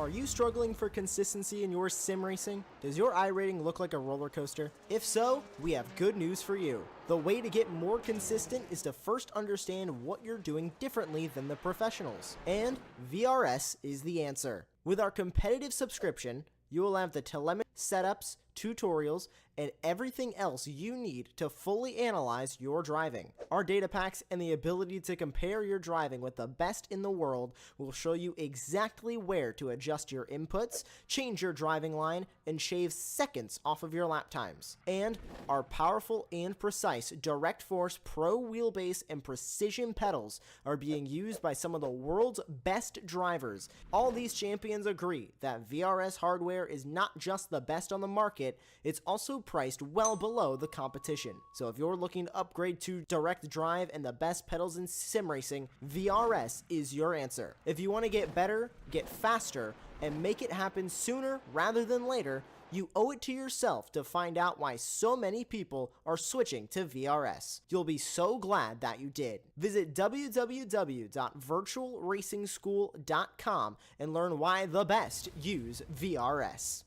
Are you struggling for consistency in your sim racing? Does your iRating look like a roller coaster? If so, we have good news for you. The way to get more consistent is to first understand what you're doing differently than the professionals. And VRS is the answer. With our competitive subscription, you will have the telemetry, setups, tutorials, and everything else you need to fully analyze your driving. Our data packs and the ability to compare your driving with the best in the world will show you exactly where to adjust your inputs, change your driving line, and shave seconds off of your lap times. And our powerful and precise Direct Force Pro wheelbase and precision pedals are being used by some of the world's best drivers. All these champions agree that VRS hardware is not just the best on the market, it's also priced well below the competition. So if you're looking to upgrade to direct drive and the best pedals in sim racing, VRS is your answer. If you want to get better, get faster, and make it happen sooner rather than later, you owe it to yourself to find out why so many people are switching to VRS. You'll be so glad that you did. Visit www.virtualracingschool.com and learn why the best use VRS.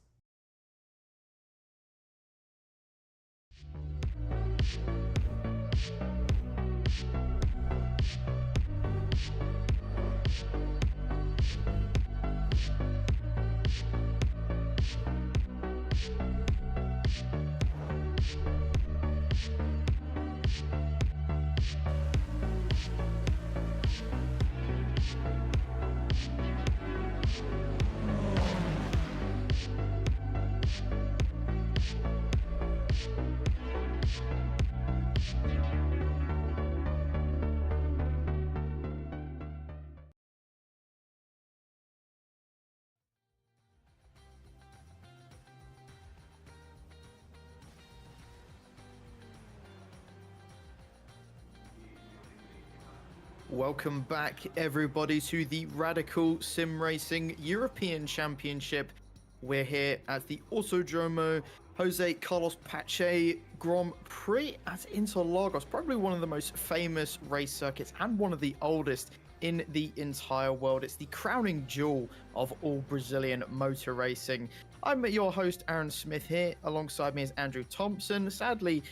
Welcome back, everybody, to the Radical Sim Racing European Championship. We're here at the Autodromo Jose Carlos Pache Grand Prix at Interlagos, probably one of the most famous race circuits and one of the oldest in the entire world. It's the crowning jewel of all Brazilian motor racing. I'm your host, Aaron Smith, here. Alongside me is Andrew Thompson. Sadly,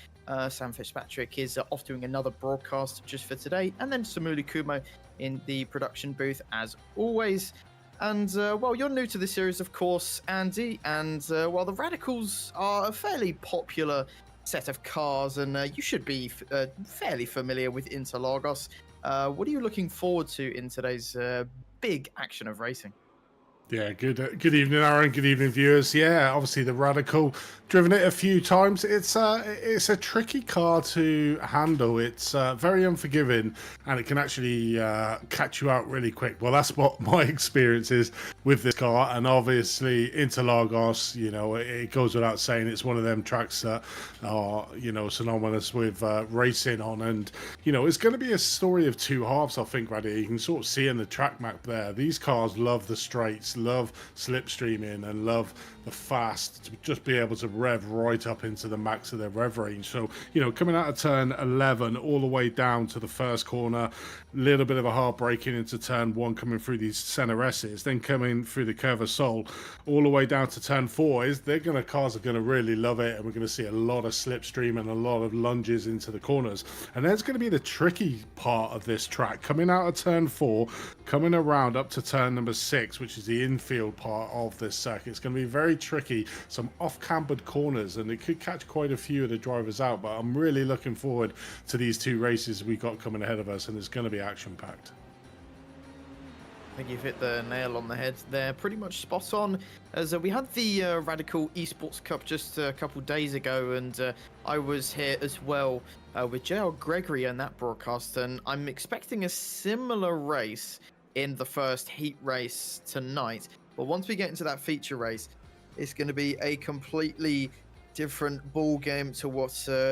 Sam Fitzpatrick is off doing another broadcast just for today, and then Samuli Kumo in the production booth as always. And well, you're new to the series, of course, Andy, and while the Radicals are a fairly popular set of cars, and you should be fairly familiar with Interlagos, what are you looking forward to in today's big action of racing? Yeah, good evening, Aaron. Good evening, viewers. Yeah, obviously the Radical, driven it a few times. It's a tricky car to handle. It's very unforgiving, and it can actually catch you out really quick. Well, that's what my experience is with this car, and obviously Interlagos, you know, it goes without saying, it's one of them tracks that are, you know, synonymous with racing on, and you know, it's going to be a story of two halves, I think, Raddy. You can sort of see in the track map there, these cars love the straights, love slipstreaming, and love the fast, to just be able to rev right up into the max of their rev range. So, you know, coming out of turn 11 all the way down to the first corner, little bit of a hard braking into turn 1, coming through these center S's, then coming through the Curve of Sol all the way down to turn 4, cars are going to really love it, and we're going to see a lot of slipstream and a lot of lunges into the corners. And there's going to be the tricky part of this track, coming out of turn 4, coming around up to turn number 6, which is the infield part of this circuit. It's going to be very tricky, some off-cambered corners, and it could catch quite a few of the drivers out, but I'm really looking forward to these two races we got coming ahead of us, and it's going to be action-packed. I think you've hit the nail on the head there, pretty much spot on, as we had the Radical Esports Cup just a couple days ago, and I was here as well with JL Gregory in that broadcast, and I'm expecting a similar race in the first heat race tonight. But once we get into that feature race, it's going to be a completely different ball game to what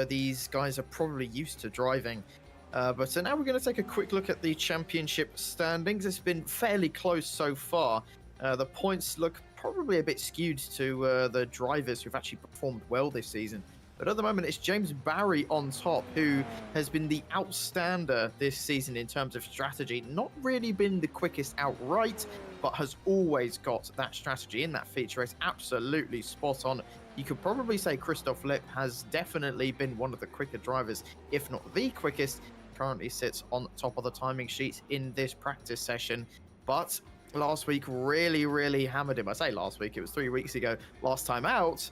these guys are probably used to driving. But now we're going to take a quick look at the championship standings. It's been fairly close so far. The points look probably a bit skewed to the drivers who've actually performed well this season. But at the moment, it's James Barry on top, who has been the outstander this season in terms of strategy. Not really been the quickest outright, but has always got that strategy in that feature race absolutely spot on. You could probably say Christoph Lipp has definitely been one of the quicker drivers, if not the quickest. Currently sits on top of the timing sheets in this practice session, but last week really hammered him. I say last week, it was 3 weeks ago. Last time out,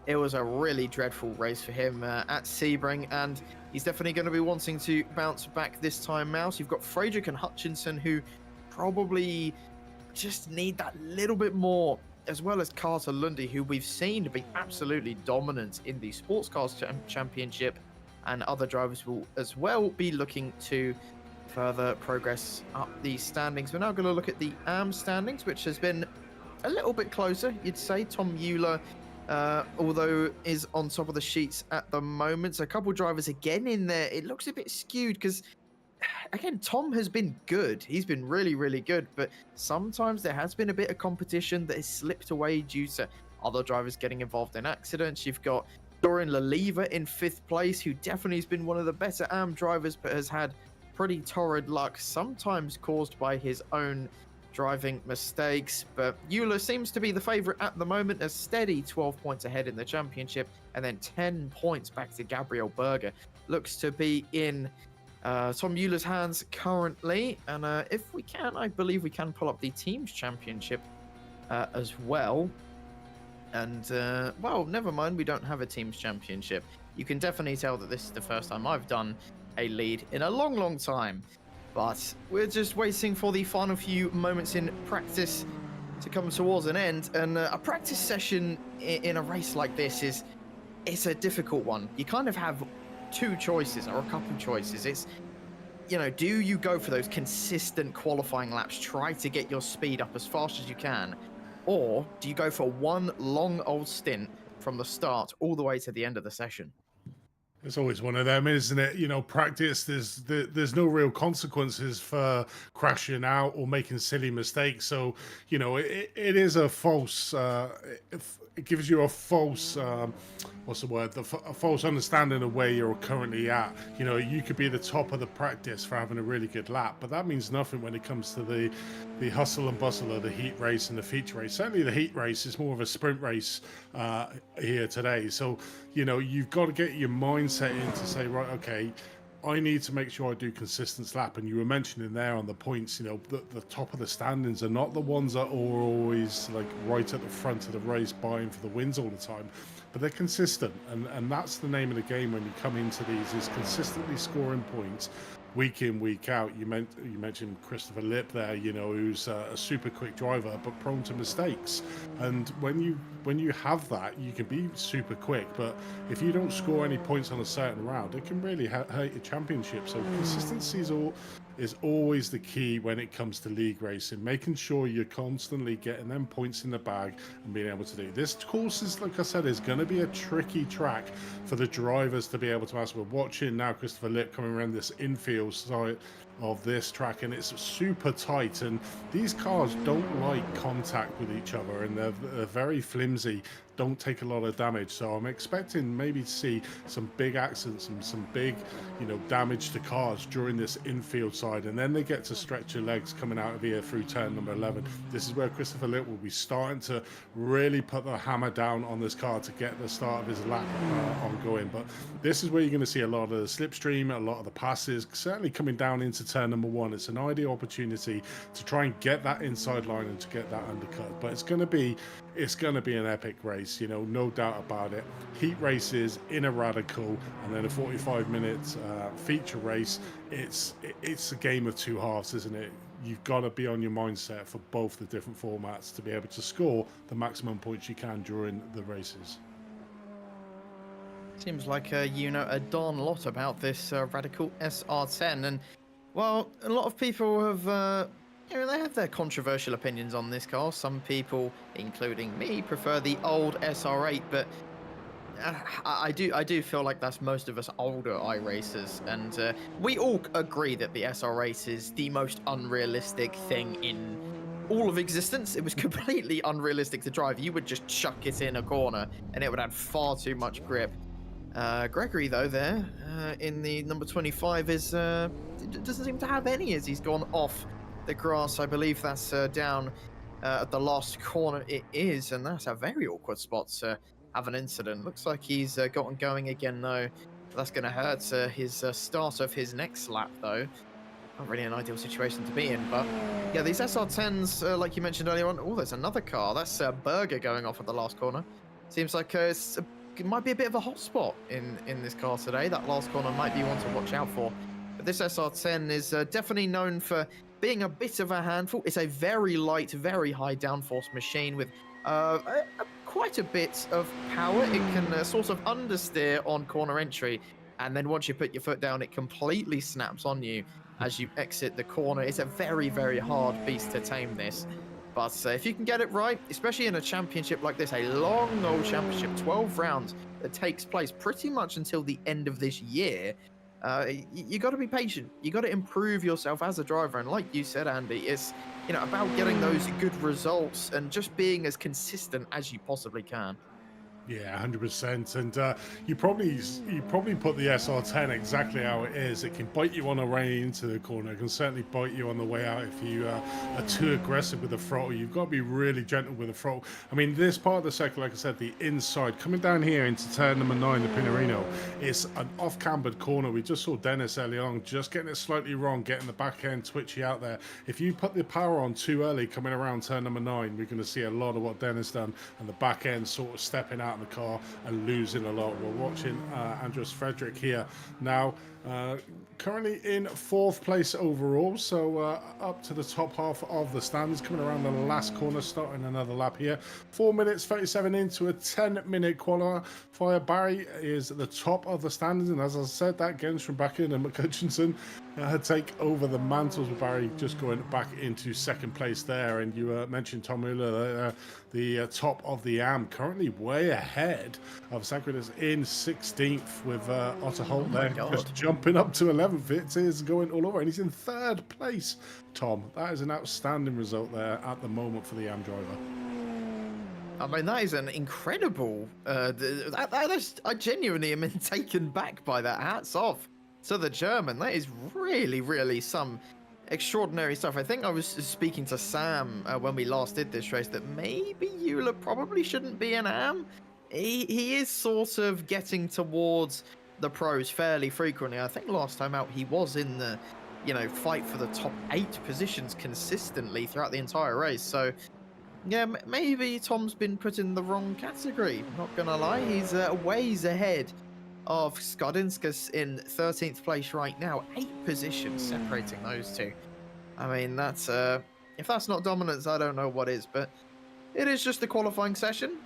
it was a really dreadful race for him at Sebring, and he's definitely going to be wanting to bounce back this time out. You've got Frederick and Hutchinson, who probably just need that little bit more, as well as Carter Lundy, who we've seen be absolutely dominant in the Sports Cars Championship, and other drivers will as well be looking to further progress up the standings. We're now going to look at the AM standings, which has been a little bit closer, you'd say. Tom Euler, although is on top of the sheets at the moment. So a couple drivers again in there. It looks a bit skewed because, again, Tom has been good. He's been really good, but sometimes there has been a bit of competition that has slipped away due to other drivers getting involved in accidents. You've got Dorian Laliva in 5th place, who definitely has been one of the better AM drivers, but has had pretty torrid luck, sometimes caused by his own driving mistakes. But Euler seems to be the favourite at the moment, a steady 12 points ahead in the championship, and then 10 points back to Gabriel Berger. Looks to be in Tom Euler's hands currently, and if we can, I believe we can pull up the teams championship as well. And well, never mind, we don't have a teams championship. You can definitely tell that this is the first time I've done a lead in a long time, but we're just waiting for the final few moments in practice to come towards an end. And a practice session in a race like this it's a difficult one. You kind of have two choices, or a couple choices. It's, you know, do you go for those consistent qualifying laps, try to get your speed up as fast as you can, or do you go for one long old stint from the start all the way to the end of the session? It's always one of them, isn't it? You know, practice, there's no real consequences for crashing out or making silly mistakes. So, you know, it is a false, it gives you a false, what's the word? A false understanding of where you're currently at. You know, you could be the top of the practice for having a really good lap, but that means nothing when it comes to the hustle and bustle of the heat race and the feature race. Certainly the heat race is more of a sprint race here today. So, you know, you've got to get your mindset in to say, right, okay, I need to make sure I do consistent lap. And you were mentioning there on the points, you know, the top of the standings are not the ones that are always like right at the front of the race buying for the wins all the time, but they're consistent. And that's the name of the game when you come into these, is consistently scoring points week in, week out. You mentioned Christopher Lipp there, you know, who's a super quick driver but prone to mistakes. And when you have that, you can be super quick, but if you don't score any points on a certain round, it can really hurt your championship. So consistency is always the key when it comes to league racing, making sure you're constantly getting them points in the bag and being able to do. This course is, like I said, is going to be a tricky track for the drivers to be able to master. We're watching now Christopher Lipp coming around this infield side of this track, and it's super tight, and these cars don't like contact with each other, and they're very flimsy, don't take a lot of damage. So I'm expecting maybe to see some big accidents and some big, you know, damage to cars during this infield side, and then they get to stretch your legs coming out of here through turn number 11. This is where Christopher Lipp will be starting to really put the hammer down on this car to get the start of his lap ongoing. But this is where you're going to see a lot of the slipstream, a lot of the passes, certainly coming down into turn number 1. It's an ideal opportunity to try and get that inside line and to get that undercut. But it's going to be an epic race, you know, no doubt about it. Heat races in a Radical, and then a 45-minute feature race. It's a game of two halves, isn't it? You've got to be on your mindset for both the different formats to be able to score the maximum points you can during the races. Seems like you know a darn lot about this Radical SR10, and well, a lot of people have you know, they have their controversial opinions on this car. Some people, including me, prefer the old SR8, but I do feel like that's most of us older iRacers, and we all agree that the SR8 is the most unrealistic thing in all of existence. It was completely unrealistic to drive. You would just chuck it in a corner and it would have far too much grip. Gregory, though, there in the number 25 is doesn't seem to have any as he's gone off the grass. I believe that's down at the last corner it is, and that's a very awkward spot to have an incident. Looks like he's gotten going again, though. That's going to hurt his start of his next lap, though. Not really an ideal situation to be in, but yeah, these SR10s, like you mentioned earlier on, oh, there's another car. That's Berger going off at the last corner. Seems like it might be a bit of a hot spot in this car today. That last corner might be one to watch out for. But this SR10 is definitely known for being a bit of a handful. It's a very light, very high downforce machine with quite a bit of power. It can sort of understeer on corner entry, and then once you put your foot down, it completely snaps on you as you exit the corner. It's a very, very hard beast to tame, this. But if you can get it right, especially in a championship like this, a long old championship, 12 rounds that takes place pretty much until the end of this year, you got to be patient. You got to improve yourself as a driver. And like you said, Andy, it's about getting those good results and just being as consistent as you possibly can. Yeah, 100%. And you probably put the SR10 exactly how it is. It can bite you on the way into the corner. It can certainly bite you on the way out if you are too aggressive with the throttle. You've got to be really gentle with the throttle. I mean, this part of the circuit, like I said, the inside, coming down here into turn number 9, the Pinarino, it's an off-cambered corner. We just saw Dennis early on just getting it slightly wrong, getting the back end twitchy out there. If you put the power on too early coming around turn number 9, we're going to see a lot of what Dennis done, and the back end sort of stepping out the car and losing a lot. We're watching Andres Frederick here now, currently in 4th place overall, so up to the top half of the stands, coming around the last corner, starting another lap here. 4 minutes 37 into a 10-minute qualifier. Barry is at the top of the standings, and as I said, that Gens from back in and McCutchinson take over the mantles, with Barry just going back into 2nd place there. And you mentioned Tom Muller, the top of the AM, currently way ahead of Sacredus in 16th, with Otto Holt there just jumping up to 11th. It is going all over, and he's in 3rd place. Tom, that is an outstanding result there at the moment for the AM driver. I mean, that is an incredible. I genuinely am taken back by that. Hats off to the German. That is really, really some extraordinary stuff. I think I was speaking to Sam when we last did this race that maybe Euler probably shouldn't be an AM. He is sort of getting towards the pros fairly frequently. I think last time out he was in the fight for the top 8 positions consistently throughout the entire race. So yeah, maybe Tom's been put in the wrong category. Not gonna lie, he's ways ahead of Skodinskas in 13th place right now. 8 positions separating those two. I mean, that's if that's not dominance, I don't know what is. But it is just the qualifying session,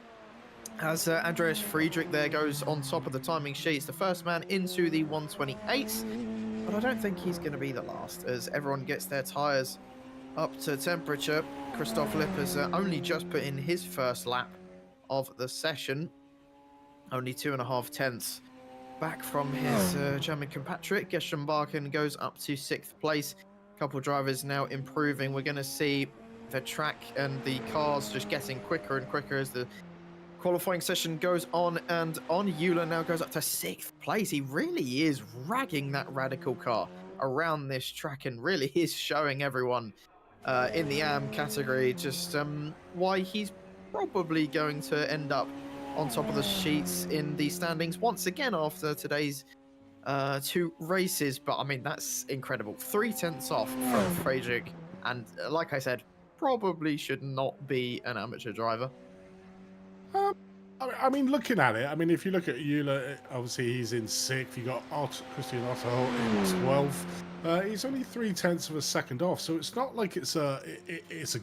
as Andreas Friedrich there goes on top of the timing sheet. It's the first man into the 128s, but I don't think he's going to be the last, as everyone gets their tyres up to temperature. Christoph Lipp has only just put in his first lap of the session, only 2.5 tenths back from his German compatriot. Gestenbarken goes up to 6th place. A couple of drivers now improving. We're going to see the track and the cars just getting quicker and quicker as the qualifying session goes on and on. Euler now goes up to 6th place. He really is ragging that Radical car around this track and really is showing everyone in the AM category just why he's probably going to end up on top of the sheets in the standings once again after today's 2 races. But I mean, that's incredible. 3 tenths off from Friedrich, and like I said, probably should not be an amateur driver. I mean, looking at it, I mean, if you look at Euler, obviously he's in 6th. You got Christian Otto in 12th. He's only 0.3 of a second off, so it's not like it's a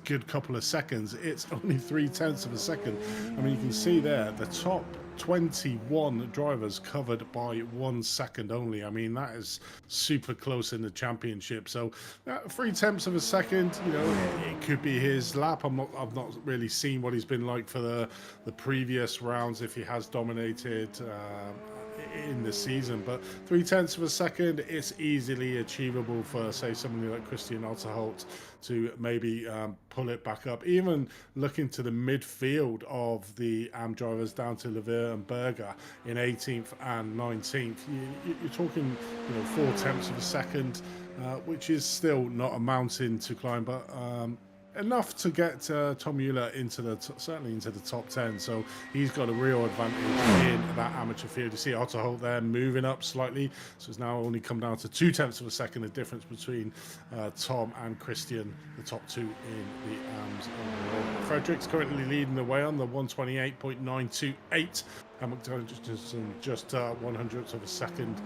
good couple of seconds. It's only 0.3 of a second. I mean, you can see there the top 21 drivers covered by 1 second only. I mean, that is super close in the championship. So 0.3 of a second, it could be his lap. I've not really seen what he's been like for the previous rounds, if he has dominated in the season, but 0.3 of a second, it's easily achievable for, say, somebody like Christian Otterholt to maybe pull it back up. Even looking to the midfield of the AM drivers down to Levere and Berger in 18th and 19th, you're talking 0.4 of a second, which is still not a mountain to climb, but enough to get Tom Mueller into certainly into the top 10. So he's got a real advantage in that amateur field. You see Otto Holt there moving up slightly, so it's now only come down to 0.2 of a second, the difference between Tom and Christian, the top two in the AMS. Frederick's currently leading the way on the 128.928. And McDonaldson just 100ths of a second,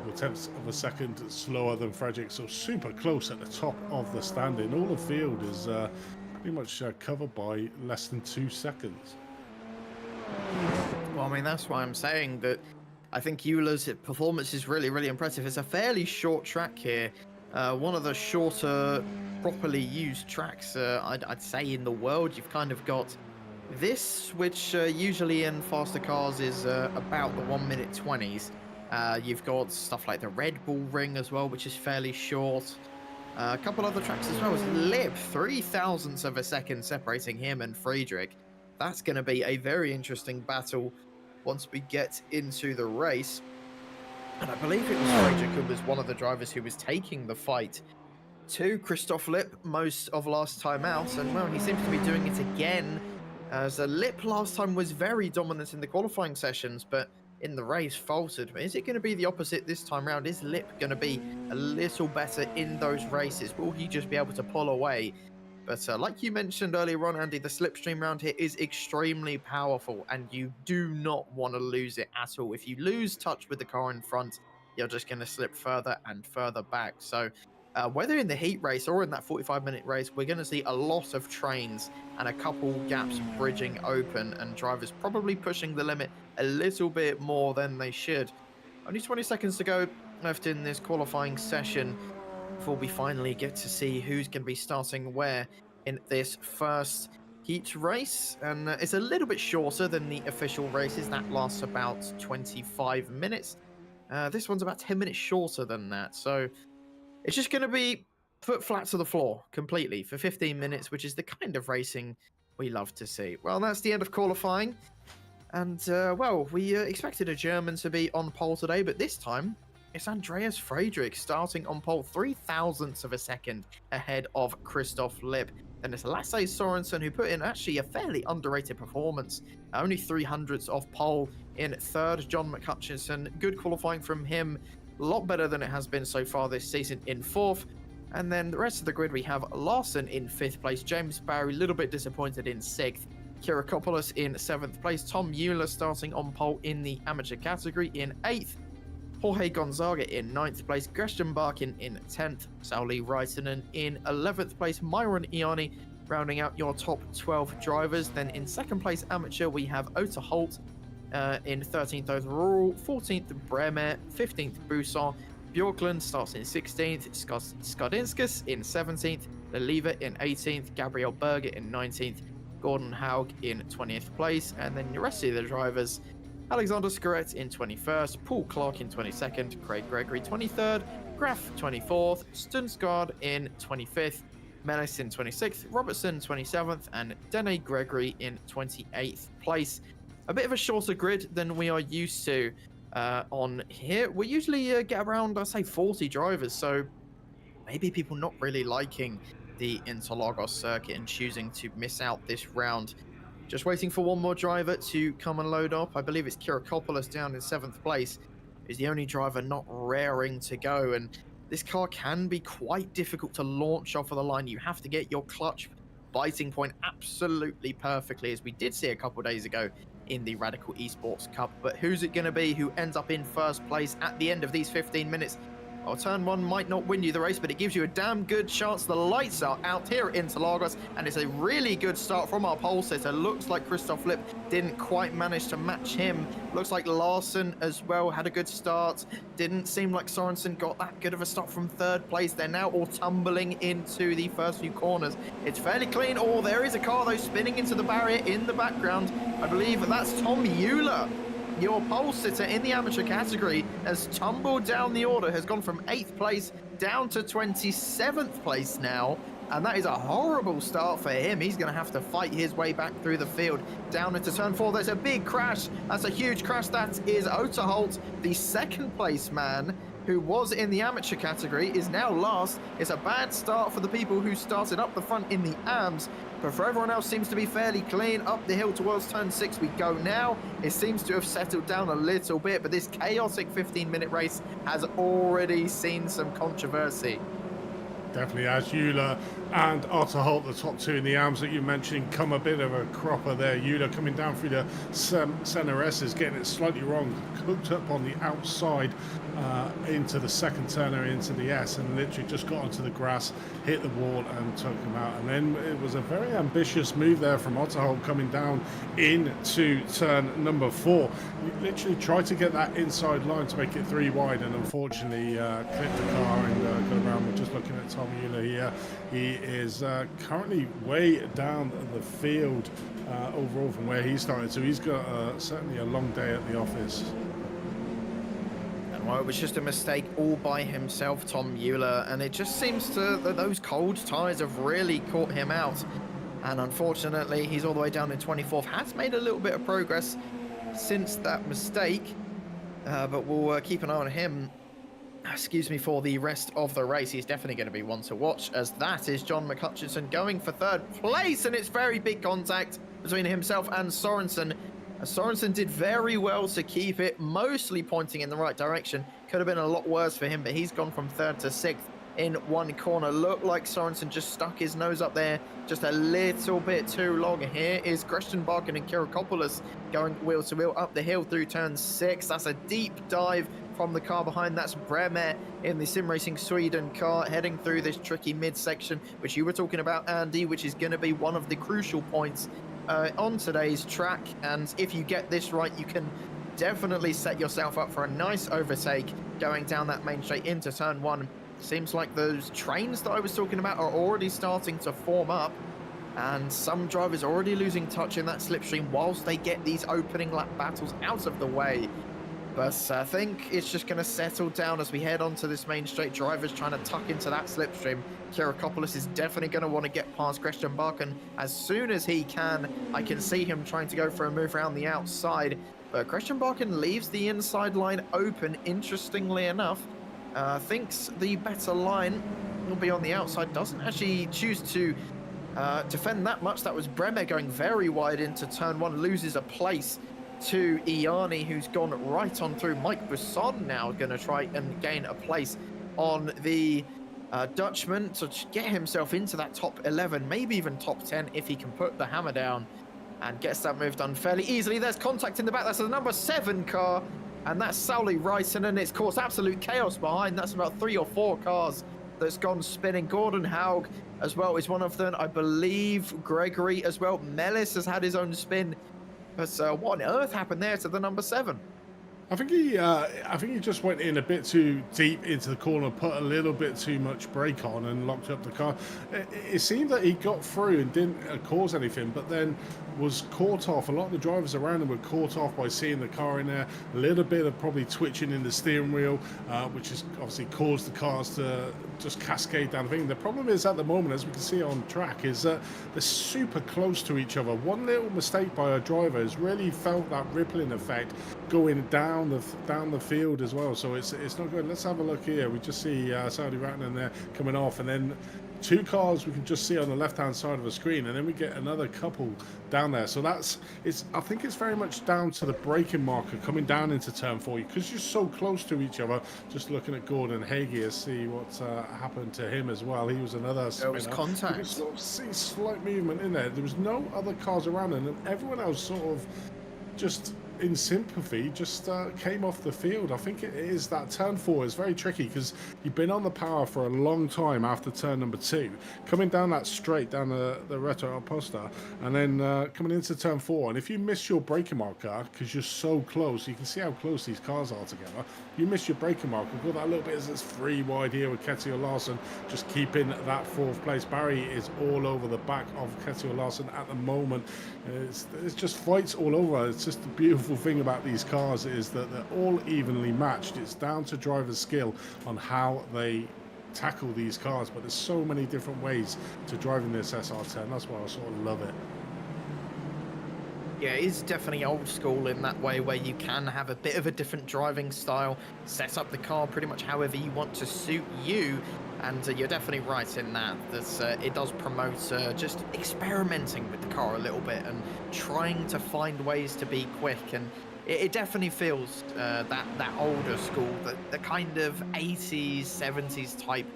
or tenths of a second slower than Frederick, so super close at the top of the standing. All the field is pretty much covered by less than 2 seconds. Well, I mean, that's why I'm saying that I think Euler's performance is really, really impressive. It's a fairly short track here. One of the shorter, properly used tracks, I'd say, in the world. You've kind of got this, which usually in faster cars is about the 1:20s. You've got stuff like the Red Bull Ring as well, which is fairly short. A couple other tracks as well. Lip, 0.003 of a second separating him and Friedrich. That's going to be a very interesting battle once we get into the race. And I believe it was Friedrich who was one of the drivers who was taking the fight to Christoph Lip most of last time out. And, well, he seems to be doing it again. As Lip last time was very dominant in the qualifying sessions, but in the race faltered. Is it going to be the opposite this time round? Is Lip going to be a little better in those races? Will he just be able to pull away? But like you mentioned earlier on, Andy, the slipstream round here is extremely powerful, and you do not want to lose it at all. If you lose touch with the car in front, you're just going to slip further and further back. So whether in the heat race or in that 45-minute race, we're going to see a lot of trains and a couple gaps bridging open, and drivers probably pushing the limit a little bit more than they should. Only 20 seconds to go left in this qualifying session before we finally get to see who's going to be starting where in this first heat race. And it's a little bit shorter than the official races. That lasts about 25 minutes. This one's about 10 minutes shorter than that. So it's just going to be foot flat to the floor completely for 15 minutes, which is the kind of racing we love to see. Well, that's the end of qualifying. And, well, we expected a German to be on pole today, but this time it's Andreas Friedrich starting on pole, 0.003 of a second ahead of Christoph Lip. Then it's Lasse Sorensen, who put in actually a fairly underrated performance. Only 0.03 off pole in third. John McHutchinson, good qualifying from him. A lot better than it has been so far this season in fourth. And then the rest of the grid, we have Larson in fifth place. James Barry, a little bit disappointed in sixth. Kirakopoulos in seventh place. Tom Mueller starting on pole in the amateur category in eighth. Jorge Gonzaga in 9th place, Christian Barkin in 10th, Sauli Raitanen in 11th place, Myron Iani rounding out your top 12 drivers. Then in 2nd place amateur, we have Ota Holt in 13th overall, 14th Bremer, 15th Busan, Bjorklund starts in 16th, Skardinskis in 17th, Leliva in 18th, Gabriel Berger in 19th, Gordon Haug in 20th place, and then the rest of the drivers, Alexander Scoret in 21st, Paul Clark in 22nd, Craig Gregory 23rd, Graf 24th, Stunskard in 25th, Melis in 26th, Robertson 27th, and Dene Gregory in 28th place. A bit of a shorter grid than we are used to on here. We usually get around, I'd say, 40 drivers, so maybe people not really liking the Interlagos circuit and choosing to miss out this round. Just waiting for one more driver to come and load up. I believe it's Kirakopoulos down in 7th place. He's the only driver not raring to go. And this car can be quite difficult to launch off of the line. You have to get your clutch biting point absolutely perfectly, as we did see a couple days ago in the Radical Esports Cup. But who's it going to be who ends up in first place at the end of these 15 minutes? Well, turn one might not win you the race, but it gives you a damn good chance. The lights are out here at Interlagos, and it's a really good start from our pole sitter. Looks like Christoph Lip didn't quite manage to match him. Looks like Larson as well had a good start. Didn't seem like Sorensen got that good of a start from third place. They're now all tumbling into the first few corners. It's fairly clean. Oh, there is a car, though, spinning into the barrier in the background. I believe that's Tom Mueller. Your pole sitter in the amateur category has tumbled down the order, has gone from 8th place down to 27th place now. And that is a horrible start for him. He's going to have to fight his way back through the field. Down into turn 4, there's a big crash. That's a huge crash. That is Ota Holt, the 2nd place man. who was in the amateur category, is now last. It's a bad start for the people who started up the front in the AMs, but for everyone else seems to be fairly clean. Up the hill towards turn 6 we go now. It seems to have settled down a little bit, but this chaotic 15-minute race has already seen some controversy. Definitely, as Euler and Otter Holt, the top two in the arms that you mentioned, come a bit of a cropper there. Euler coming down through the center S's, getting it slightly wrong, hooked up on the outside into the second turner into the S, and literally just got onto the grass, hit the wall and took him out. And then it was a very ambitious move there from Otter Holt coming down into turn number 4. He literally tried to get that inside line to make it 3 wide, and unfortunately clipped the car and got around. We're just looking at Tom Euler here. He is currently way down the field overall from where he started, so he's got certainly a long day at the office. And well, it was just a mistake all by himself, Tom Euler, and it just seems that those cold tyres have really caught him out. And unfortunately, he's all the way down in 24th. Has made a little bit of progress since that mistake, but we'll keep an eye on him. Excuse me, for the rest of the race. He's definitely going to be one to watch, as that is John McHutchison going for 3rd place, and it's very big contact between himself and Sorensen. Sorensen did very well to keep it mostly pointing in the right direction. Could have been a lot worse for him, but he's gone from 3rd to 6th in one corner. Looked like Sorensen just stuck his nose up there just a little bit too long. Here is Christian Barkin and Kirakopoulos going wheel to wheel up the hill through turn 6. That's a deep dive from the car behind. That's Bremer in the SimRacing Sweden car heading through this tricky midsection, which you were talking about, Andy, which is going to be one of the crucial points on today's track. And if you get this right, you can definitely set yourself up for a nice overtake going down that main straight into turn 1. Seems like those trains that I was talking about are already starting to form up, and some drivers are already losing touch in that slipstream whilst they get these opening lap battles out of the way. But I think it's just going to settle down as we head onto this main straight. Drivers trying to tuck into that slipstream. Kirakopoulos is definitely going to want to get past Christian Barkin as soon as he can. I can see him trying to go for a move around the outside, but Christian Barkin leaves the inside line open, interestingly enough. Thinks the better line will be on the outside. Doesn't actually choose to defend that much. That was Bremer going very wide into turn 1. Loses a place to Iani, who's gone right on through. Mike Busson now going to try and gain a place on the Dutchman to get himself into that top 11, maybe even top 10 if he can put the hammer down, and gets that move done fairly easily. There's contact in the back. That's the number 7 car, and that's Sauli Ryson, and it's caused absolute chaos behind. That's about 3 or 4 cars that's gone spinning. Gordon Haug as well is one of them. I believe Gregory as well. Mellis has had his own spin. But what on earth happened there to the number 7? I think he just went in a bit too deep into the corner, put a little bit too much brake on and locked up the car. It seemed that he got through and didn't cause anything, but then was caught off. A lot of the drivers around him were caught off by seeing the car in there. A little bit of probably twitching in the steering wheel, which has obviously caused the cars to just cascade down the thing. The problem is at the moment, as we can see on track, is that they're super close to each other. One little mistake by a driver has really felt that rippling effect going down the field as well. So it's not good. Let's have a look here. We just see Saudi Ratnan there coming off, and then 2 cars we can just see on the left hand side of the screen, and then we get another couple down there. So I think it's very much down to the braking marker coming down into turn 4, because you're so close to each other. Just looking at Gordon Hagee, see what happened to him as well. He was another spinner. There was contact. You can sort of see slight movement in there. There was no other cars around, and everyone else sort of just in sympathy just came off the field. I think it is that turn 4 is very tricky, because you've been on the power for a long time after turn number 2, coming down that straight down the Retro Oposta, and then coming into turn 4, and if you miss your braking marker because you're so close, you can see how close these cars are together. You miss your braking marker, got that little bit as it's 3 wide here with Ketil Larson just keeping that 4th place. Barry is all over the back of Ketil Larson at the moment. It's just fights all over. It's just a beautiful thing about these cars is that they're all evenly matched. It's down to drivers' skill on how they tackle these cars, but there's so many different ways to driving this SR10. That's why I sort of love it. Yeah, it is definitely old school in that way, where you can have a bit of a different driving style, set up the car pretty much however you want to suit you. And you're definitely right in that it does promote just experimenting with the car a little bit and trying to find ways to be quick. And it definitely feels that older school, the kind of 80s, 70s type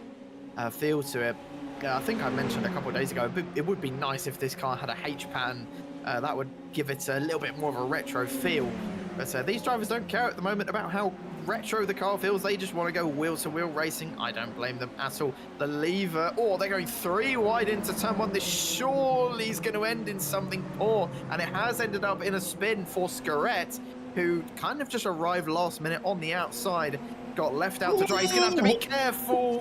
feel to it. I think I mentioned a couple of days ago, it would be nice if this car had a H-pan. That would give it a little bit more of a retro feel. But these drivers don't care at the moment about how retro the car feels. They just want to go wheel-to-wheel racing. I don't blame them at all. The lever, oh, they're going 3 wide into turn 1. This surely is going to end in something poor. And it has ended up in a spin for Scarrett, who kind of just arrived last minute on the outside. Got left out to dry. He's going to have to be careful.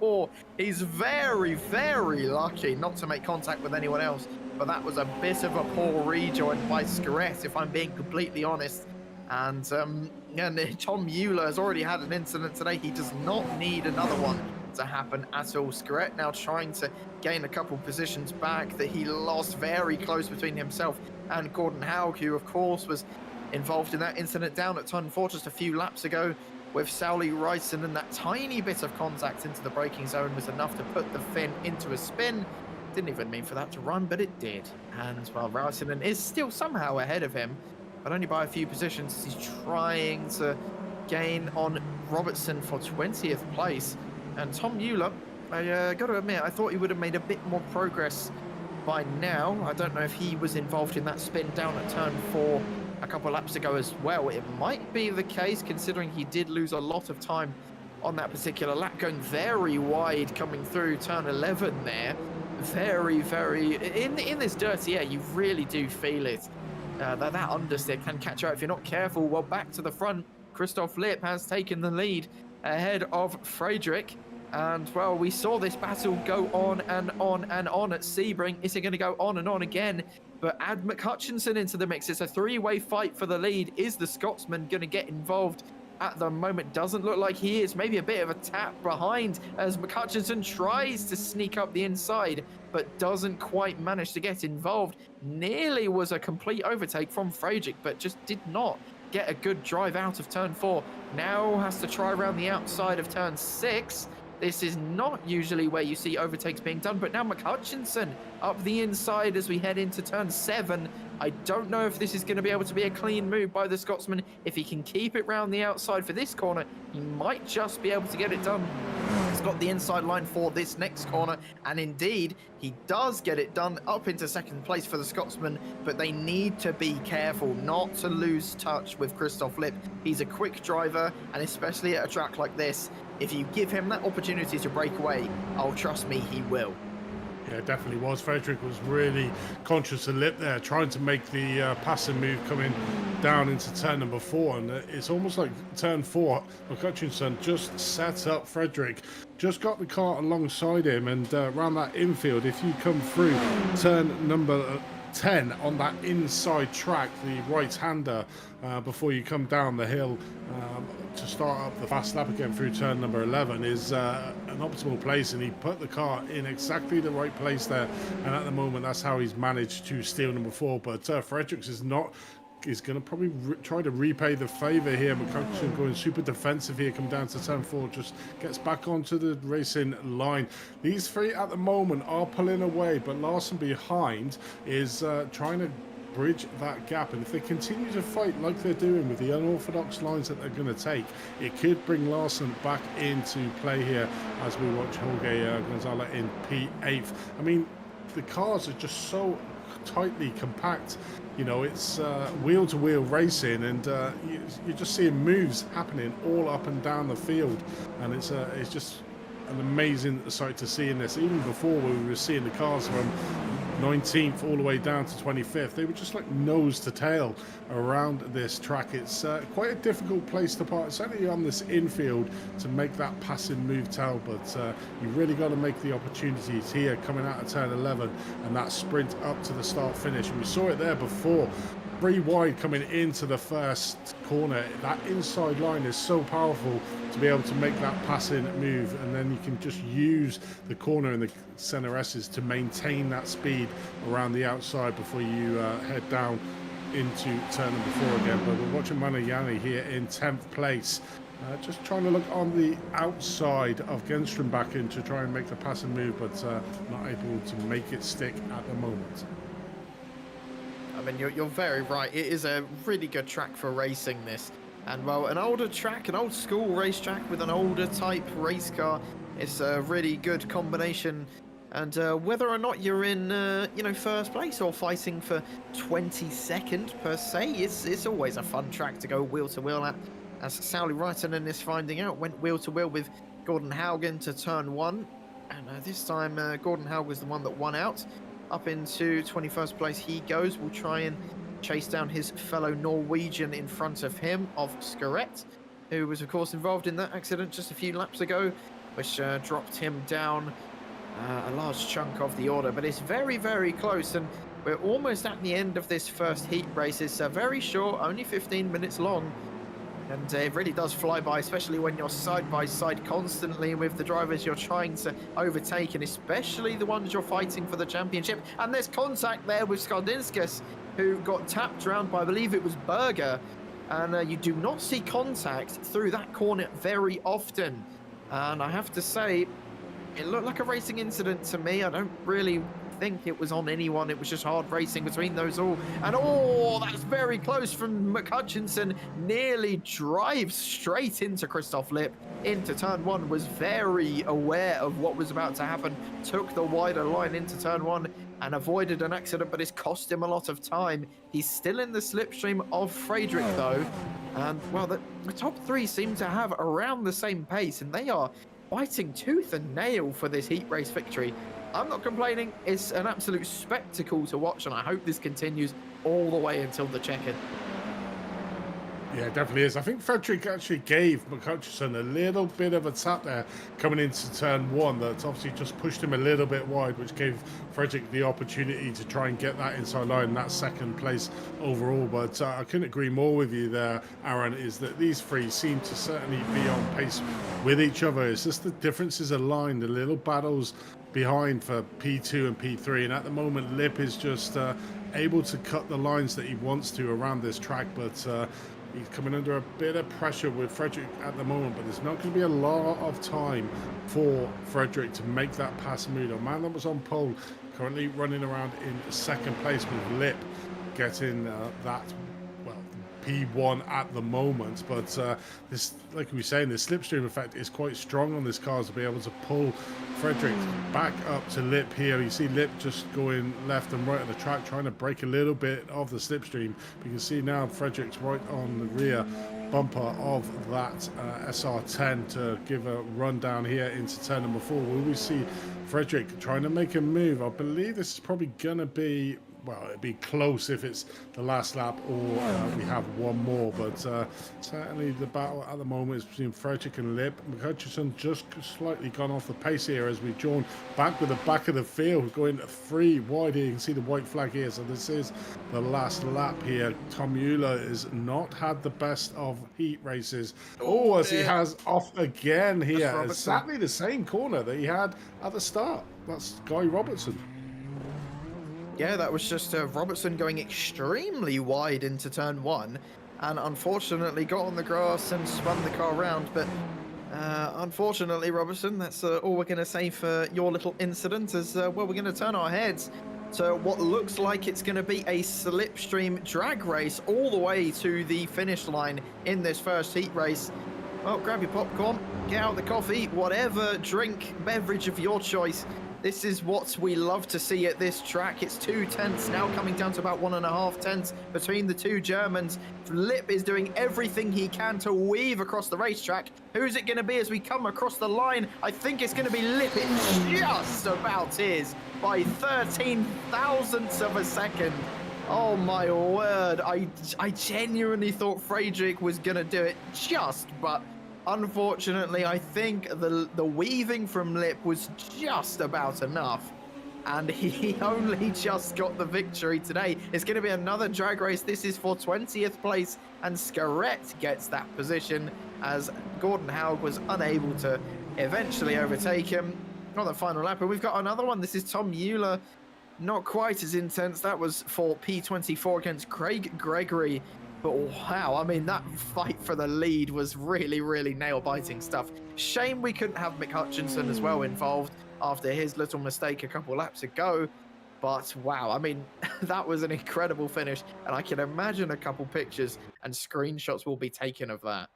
Oh, he's very, very lucky not to make contact with anyone else. But that was a bit of a poor rejoin by Scarrett, if I'm being completely honest. And Tom Mueller has already had an incident today. He does not need another one to happen at all. Scarrett now trying to gain a couple positions back that he lost very close between himself and Gordon Haug, who of course was involved in that incident down at turn 4 just a few laps ago with Sauli Ryson, and that tiny bit of contact into the braking zone was enough to put the Finn into a spin. Didn't even mean for that to run, but it did. And well, Ryson is still somehow ahead of him, but only by a few positions as he's trying to gain on Robertson for 20th place. And Tom Mueller, I got to admit, I thought he would have made a bit more progress by now. I don't know if he was involved in that spin down at turn 4 a couple of laps ago as well. It might be the case, considering he did lose a lot of time on that particular lap, going very wide coming through turn 11 there. Very, very, in this dirty air, you really do feel it. That understeer can catch you out if you're not careful. Well, back to the front, Christoph Lipp has taken the lead ahead of Friedrich. And, well, we saw this battle go on and on and on at Sebring. Is it going to go on and on again? But add McHutchinson into the mix. It's a 3-way fight for the lead. Is the Scotsman going to get involved? At the moment, doesn't look like he is. Maybe a bit of a tap behind as McHutchinson tries to sneak up the inside, but doesn't quite manage to get involved. Nearly was a complete overtake from Friedrich, but just did not get a good drive out of turn 4. Now has to try around the outside of turn 6. This is not usually where you see overtakes being done, but now McHutchinson up the inside as we head into turn 7. I don't know if this is going to be able to be a clean move by the Scotsman. If he can keep it round the outside for this corner, he might just be able to get it done. He's got the inside line for this next corner, and indeed, he does get it done up into second place for the Scotsman, but they need to be careful not to lose touch with Christoph Lipp. He's a quick driver, and especially at a track like this, if you give him that opportunity to break away, oh, trust me, he will. Yeah, it definitely was. Frederick was really conscious of Lip there, trying to make the passing move coming down into turn number 4. And it's almost like turn 4, McHutchinson just set up Frederick, just got the car alongside him, and around that infield, if you come through turn number 10 on that inside track, the right-hander, before you come down the hill to start up the fast lap again through turn number 11 is an optimal place, and he put the car in exactly the right place there, and at the moment that's how he's managed to steal number 4. But Fredericks is going to probably try to repay the favour here. McHutchinson going super defensive here, come down to turn 4, just gets back onto the racing line. These three at the moment are pulling away, but Larson behind is trying to bridge that gap, and if they continue to fight like they're doing with the unorthodox lines that they're going to take, it could bring Larson back into play here as we watch Jorge Gonzalez in P8. I mean, the cars are just so tightly compact. You know, it's wheel-to-wheel racing, and you're just seeing moves happening all up and down the field, and it's just an amazing sight to see in this. Even before, we were seeing the cars from 19th all the way down to 25th, they were just like nose to tail around this track. It's quite a difficult place to park, certainly on this infield, to make that passing move tell, but you really got to make the opportunities here coming out of turn 11 and that sprint up to the start finish. And we saw it there before 3 wide coming into the first corner. That inside line is so powerful to be able to make that passing move, and then you can just use the corner and the center S's to maintain that speed around the outside before you head down into turn number 4 again. But we're watching Manayani here in 10th place. Just trying to look on the outside of Genstrom back in to try and make the passing move, but not able to make it stick at the moment. I mean, you're very right. It is a really good track for racing this. And, well, an older track, an old school racetrack with an older type race car, it's a really good combination. And whether or not you're in, first place or fighting for 22nd per se, it's always a fun track to go wheel to wheel at. As Sally Reitonen is finding out, went wheel to wheel with Gordon Haugen to turn 1. And this time, Gordon Haugen was the one that won out. Up into 21st place he goes. We'll try and chase down his fellow Norwegian in front of him, of Scarrett, who was, of course, involved in that accident just a few laps ago, which dropped him down a large chunk of the order. But it's very, very close, and we're almost at the end of this first heat race. It's very short, only 15 minutes long. And it really does fly by, especially when you're side by side constantly with the drivers you're trying to overtake, and especially the ones you're fighting for the championship. And there's contact there with Skardinskas, who got tapped around by, I believe it was Berger. And you do not see contact through that corner very often. And I have to say, it looked like a racing incident to me. I don't really think it was on anyone. It was just hard racing between those all. And that's very close from McHutchinson. Nearly drives straight into Christoph Lipp into turn 1. Was very aware of what was about to happen. Took the wider line into turn 1 and avoided an accident, but it's cost him a lot of time. He's still in the slipstream of Frederick though. And well, the top 3 seem to have around the same pace, and they are fighting tooth and nail for this heat race victory. I'm not complaining. It's an absolute spectacle to watch, and I hope this continues all the way until the check-in. Yeah, it definitely is. I think Frederick actually gave McHutchison a little bit of a tap there coming into turn 1. That's obviously just pushed him a little bit wide, which gave Frederick the opportunity to try and get that inside line in that second place overall. But I couldn't agree more with you there, Aaron, is that these 3 seem to certainly be on pace with each other. It's just the differences aligned, the little battles behind for P2 and P3. And at the moment, Lipp is just able to cut the lines that he wants to around this track, but he's coming under a bit of pressure with Frederick at the moment, but there's not going to be a lot of time for Frederick to make that pass move. A man that was on pole currently running around in 2nd place with Lipp getting that, well, P1 at the moment. But this, like we were saying, the slipstream effect is quite strong on this car to be able to pull Frederick back up to Lipp here. You see Lipp just going left and right of the track, trying to break a little bit of the slipstream. But you can see now Frederick's right on the rear bumper of that SR10 to give a run down here into turn number 4. Will we see Frederick trying to make a move? I believe this is probably going to be, well, it'd be close if it's the last lap or we have one more, but certainly the battle at the moment is between Frederick and Lipp. McHutchison just slightly gone off the pace here as we join back with the back of the field, going 3 wide here. You can see the white flag here, so this is the last lap here. Tom Euler has not had the best of heat races. As he has off again here. Exactly the same corner that he had at the start. That's Guy Robertson. Yeah, that was just Robertson going extremely wide into turn 1, and unfortunately got on the grass and spun the car around. But unfortunately, Robertson, that's all we're going to say for your little incident. As well, we're going to turn our heads to what looks like it's going to be a slipstream drag race all the way to the finish line in this first heat race. Well, grab your popcorn, get out the coffee, whatever drink, beverage of your choice. This is what we love to see at this track. It's 2 tenths now, coming down to about 1.5 tenths between the 2 Germans. Lipp is doing everything he can to weave across the racetrack. Who's it going to be as we come across the line? I think it's going to be Lipp. It just about is by 13 thousandths of a second. Oh my word. I genuinely thought Friedrich was going to do it but unfortunately, I think the weaving from Lipp was just about enough. and he only just got the victory today. It's going to be another drag race. This is for 20th place, and Scarrett gets that position as Gordon Haug was unable to eventually overtake him on the final lap. And we've got another one. This is Tom Mueller. Not quite as intense. That was for P24 against Craig Gregory. But wow, I mean, that fight for the lead was really, really nail-biting stuff. Shame we couldn't have Mick Hutchinson as well involved after his little mistake a couple laps ago. But wow, I mean, that was an incredible finish. And I can imagine a couple pictures and screenshots will be taken of that.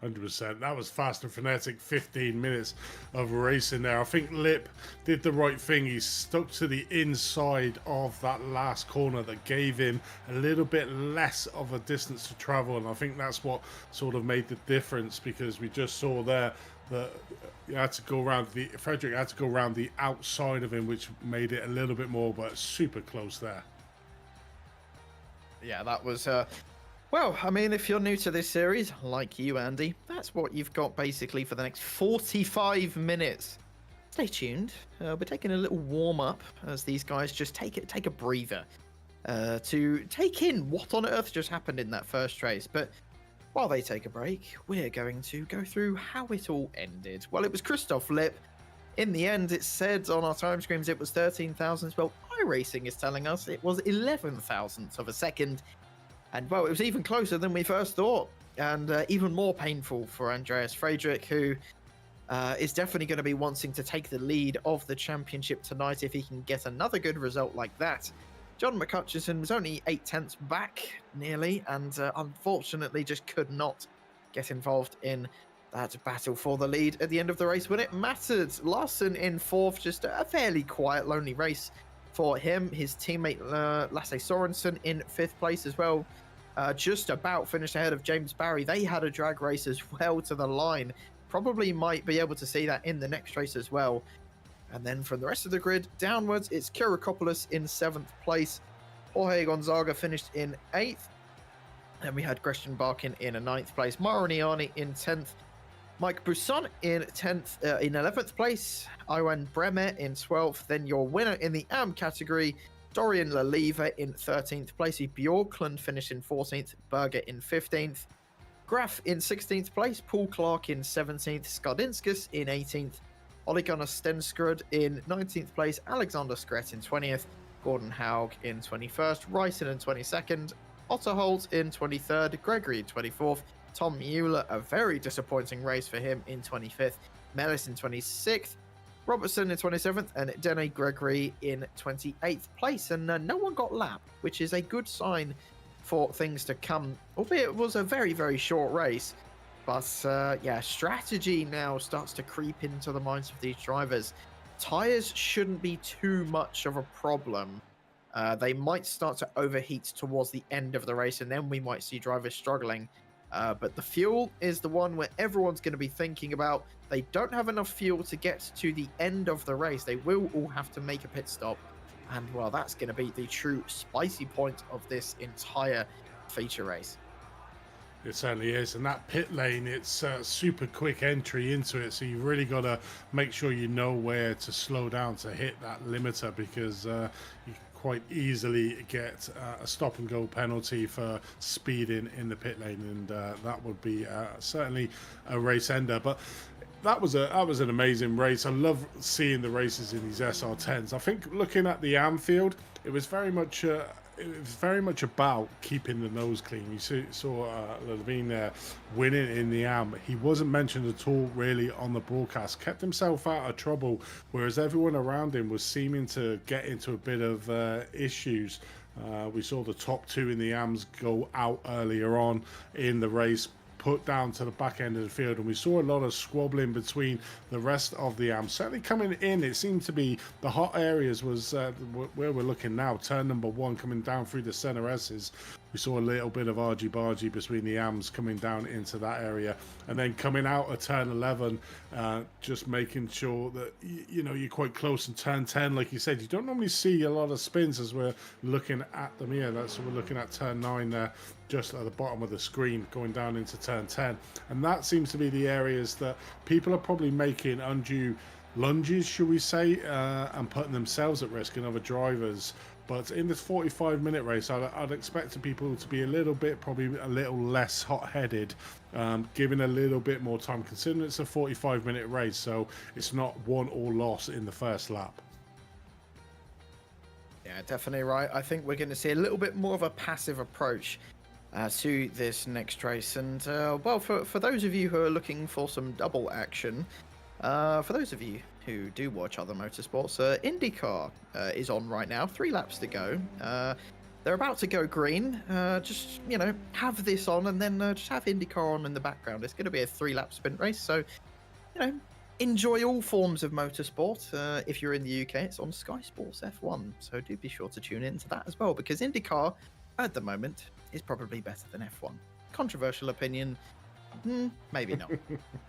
100%. That was fast and frenetic 15 minutes of racing there. I think Lip did the right thing. He stuck to the inside of that last corner that gave him a little bit less of a distance to travel. And I think that's what sort of made the difference, because we just saw there that you had to go around Frederick had to go around the outside of him, which made it a little bit more, but super close there. Yeah, that was well, I mean, if you're new to this series, like you, Andy, that's what you've got basically for the next 45 minutes. Stay tuned. We're taking a little warm-up as these guys just take a breather to take in what on earth just happened in that first race. But while they take a break, we're going to go through how it all ended. Well, it was Christoph Lipp. In the end, it said on our time screens it was 13 thousandths. Well, iRacing is telling us it was 11 thousandths of a second. And, well, it was even closer than we first thought, and even more painful for Andreas Friedrich, who is definitely going to be wanting to take the lead of the championship tonight if he can get another good result like that. John McHutchison was only 8/10 back, nearly, and unfortunately just could not get involved in that battle for the lead at the end of the race when it mattered. Larson in 4th, just a fairly quiet, lonely race for him. His teammate Lasse Sorensen in 5th place as well. Just about finished ahead of James Barry. They had a drag race as well to the line. Probably might be able to see that in the next race as well. And then from the rest of the grid downwards, it's Kyriakopoulos in 7th place. Jorge Gonzaga finished in 8th. And we had Christian Barkin in a 9th place. Maroniani in 10th. Mike Busson in 10th, in 11th place. Iwan Bremer in 12th. Then your winner in the AM category, Dorian Laliva in 13th place. Bjorklund finished in 14th. Berger in 15th. Graf in 16th place. Paul Clark in 17th. Skardinskas in 18th. Ole Gunnar Stenskrud in 19th place. Alexander Skret in 20th. Gordon Haug in 21st. Ryson in 22nd. Otto Holt in 23rd. Gregory in 24th. Tom Mueller, a very disappointing race for him, in 25th. Mellis in 26th. Robertson in 27th, and Dene Gregory in 28th place. And no one got lapped, which is a good sign for things to come, albeit it was a very, very short race. But yeah, strategy now starts to creep into the minds of these drivers. Tyres shouldn't be too much of a problem. They might start to overheat towards the end of the race, and then we might see drivers struggling. But the fuel is the one where everyone's going to be thinking about. They don't have enough fuel to get to the end of the race. They will all have to make a pit stop. And, well, that's going to be the true spicy point of this entire feature race. It certainly is. And that pit lane, it's a super quick entry into it. So you've really got to make sure you know where to slow down to hit that limiter, because you quite easily get a stop and go penalty for speeding in the pit lane, and that would be certainly a race ender. But that was an amazing race. I love seeing the races in these SR10s. I think looking at the Anfield, it was very much about keeping the nose clean. You saw Levine there winning in the AM. He wasn't mentioned at all really on the broadcast. Kept himself out of trouble, whereas everyone around him was seeming to get into a bit of issues. We saw the top 2 in the AMs go out earlier on in the race, put down to the back end of the field, and we saw a lot of squabbling between the rest of the AMs. Certainly coming in, it seemed to be the hot areas was where we're looking now. Turn number 1 coming down through the center S's. We saw a little bit of argy-bargy between the AMs coming down into that area, and then coming out of turn 11, just making sure that you know you're quite close in turn 10. Like you said, you don't normally see a lot of spins as we're looking at them here. That's we're looking at turn 9 there, just at the bottom of the screen, going down into turn 10, and that seems to be the areas that people are probably making undue lunges, should we say, and putting themselves at risk and other drivers. But in this 45-minute race, I'd expect people to be a little bit, probably a little less hot-headed, giving a little bit more time, considering it's a 45-minute race, so it's not won or lost in the first lap. Yeah, definitely right. I think we're going to see a little bit more of a passive approach to this next race. And, well, for those of you who are looking for some double action, for those of you who do watch other motorsports, IndyCar is on right now. 3 laps to go. They're about to go green. Just, you know, have this on and then just have IndyCar on in the background. It's going to be a 3-lap sprint race. So, you know, enjoy all forms of motorsport. If you're in the UK, it's on Sky Sports F1. So do be sure to tune in to that as well, because IndyCar at the moment is probably better than F1. Controversial opinion. Maybe not.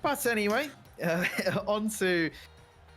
But anyway, on to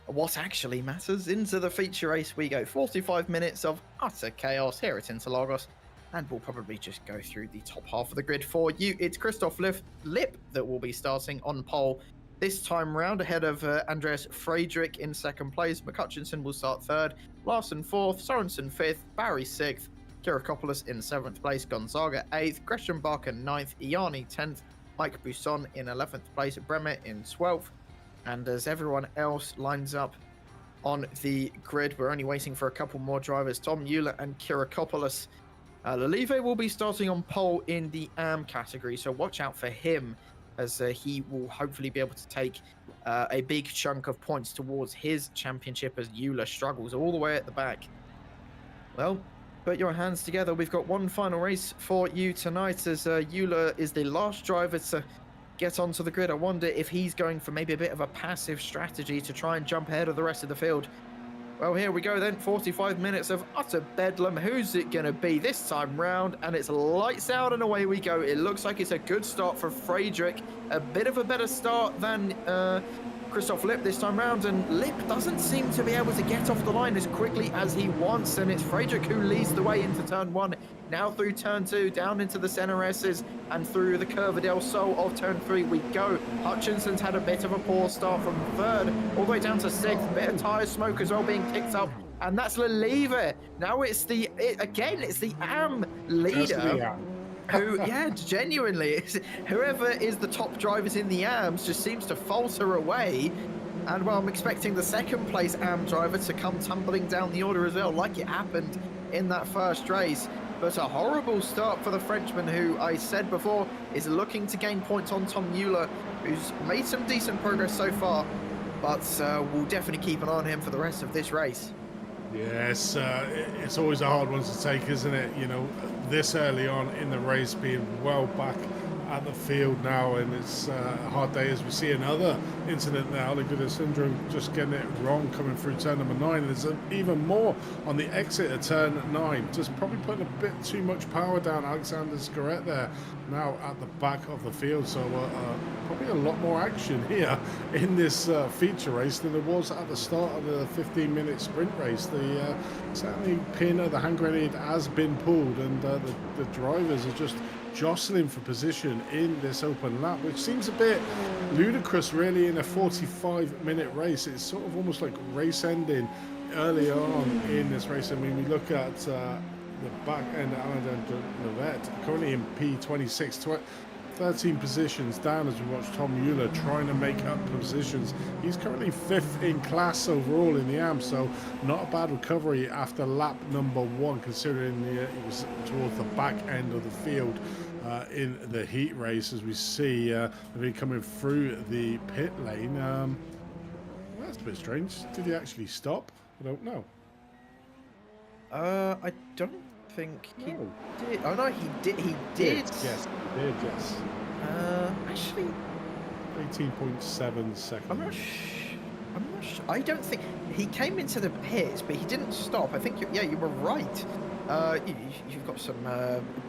what actually matters. Into the feature race we go. 45 minutes of utter chaos here at Interlagos, and we'll probably just go through the top half of the grid for you. It's Christoph Lip that will be starting on pole this time round, ahead of Andreas Friedrich in second place. McCutchinson will start third, Larson fourth, Sorensen fifth, Barry sixth, Kirakopoulos in 7th place, Gonzaga 8th, Gresham Barker 9th, Iani 10th, Mike Busson in 11th place, Bremer in 12th. And as everyone else lines up on the grid, we're only waiting for a couple more drivers, Tom Euler and Kirakopoulos. Lelive will be starting on pole in the AM category, so watch out for him, as he will hopefully be able to take a big chunk of points towards his championship, as Euler struggles all the way at the back. Well, put your hands together. We've got one final race for you tonight, as Euler is the last driver to get onto the grid. I wonder if he's going for maybe a bit of a passive strategy to try and jump ahead of the rest of the field. Well, here we go then. 45 minutes of utter bedlam. Who's it going to be this time round? And it's lights out and away we go. It looks like it's a good start for Friedrich. A bit of a better start than Christoph Lip this time round. And Lip doesn't seem to be able to get off the line as quickly as he wants. And it's Friedrich who leads the way into turn 1. Now through turn 2, down into the center S's, and through the Curva del Sol of turn 3 we go. Hutchinson's had a bit of a poor start from 3rd all the way down to 6th. Bit of tyre smoke as well being kicked up, and that's Lelive. Now it's the AM leader. Who, yeah, genuinely, whoever is the top drivers in the AMs just seems to falter away. And well, I'm expecting the 2nd place AM driver to come tumbling down the order as well, like it happened in that first race. But a horrible start for the Frenchman, who I said before is looking to gain points on Tom Euler, who's made some decent progress so far, but we'll definitely keep an eye on him for the rest of this race. Yes, it's always a hard one to take, isn't it? You know, this early on in the race, being well back at the field now, and it's a hard day as we see another incident now. Look at Syndrome just getting it wrong coming through turn number 9. There's even more on the exit of turn 9, just probably putting a bit too much power down. Alexander Scaret there now at the back of the field, so probably a lot more action here in this feature race than there was at the start of the 15-minute sprint race. The certainly pin of the hand grenade has been pulled, and the drivers are just jostling for position in this open lap, which seems a bit ludicrous really in a 45-minute race. It's sort of almost like race ending early on in this race. I mean, we look at the back end of Alain Levet, currently in P26, 13 positions down as we watch Tom Euler trying to make up positions. He's currently 5th in class overall in the AM, so not a bad recovery after lap number 1, considering he was towards the back end of the field in the heat race. As we see they've been coming through the pit lane. Well, that's a bit strange. Did he actually stop? I don't know. I don't think he did. Oh no, he did. He did. Yes, he did. Yes. Actually, 18.7 seconds. I'm not sure. I don't think he came into the pits, but he didn't stop. I think you were right. You've got some